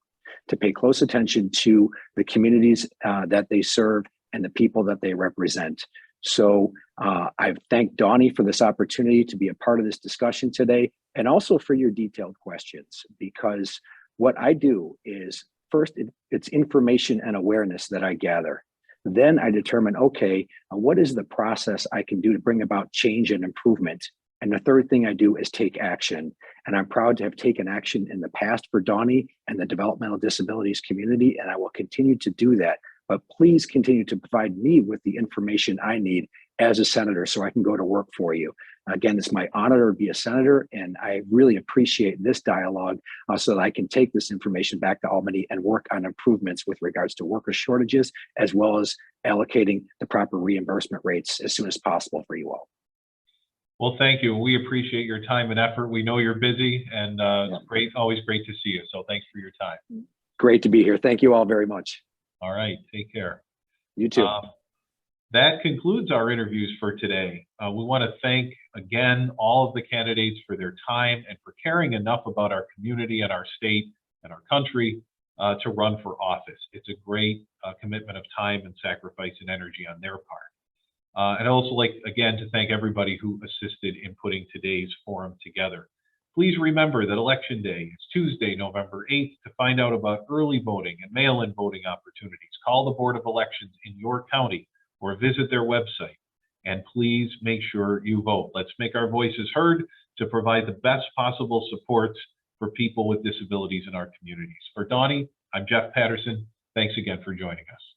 to pay close attention to the communities that they serve and the people that they represent. So I've thanked Donnie for this opportunity to be a part of this discussion today, and also for your detailed questions, because what I do is first, it's information and awareness that I gather. Then I determine, okay, what is the process I can do to bring about change and improvement? And the third thing I do is take action. And I'm proud to have taken action in the past for Donnie and the developmental disabilities community, and I will continue to do that. But please continue to provide me with the information I need as a senator so I can go to work for you. Again, it's my honor to be a senator, and I really appreciate this dialogue so that I can take this information back to Albany and work on improvements with regards to worker shortages, as well as allocating the proper reimbursement rates as soon as possible for you all. Well, thank you. We appreciate your time and effort. We know you're busy, and it's great, always great to see you. So thanks for your time. Great to be here. Thank you all very much. All right, take care. You too. That concludes our interviews for today. We want to thank again all of the candidates for their time and for caring enough about our community and our state and our country to run for office. It's a great commitment of time and sacrifice and energy on their part. I'd also like, again, to thank everybody who assisted in putting today's forum together. Please remember that Election Day is Tuesday, November 8th. To find out about early voting and mail-in voting opportunities, call the Board of Elections in your county or visit their website. And please make sure you vote. Let's make our voices heard to provide the best possible supports for people with disabilities in our communities. For Donnie, I'm Jeff Patterson. Thanks again for joining us.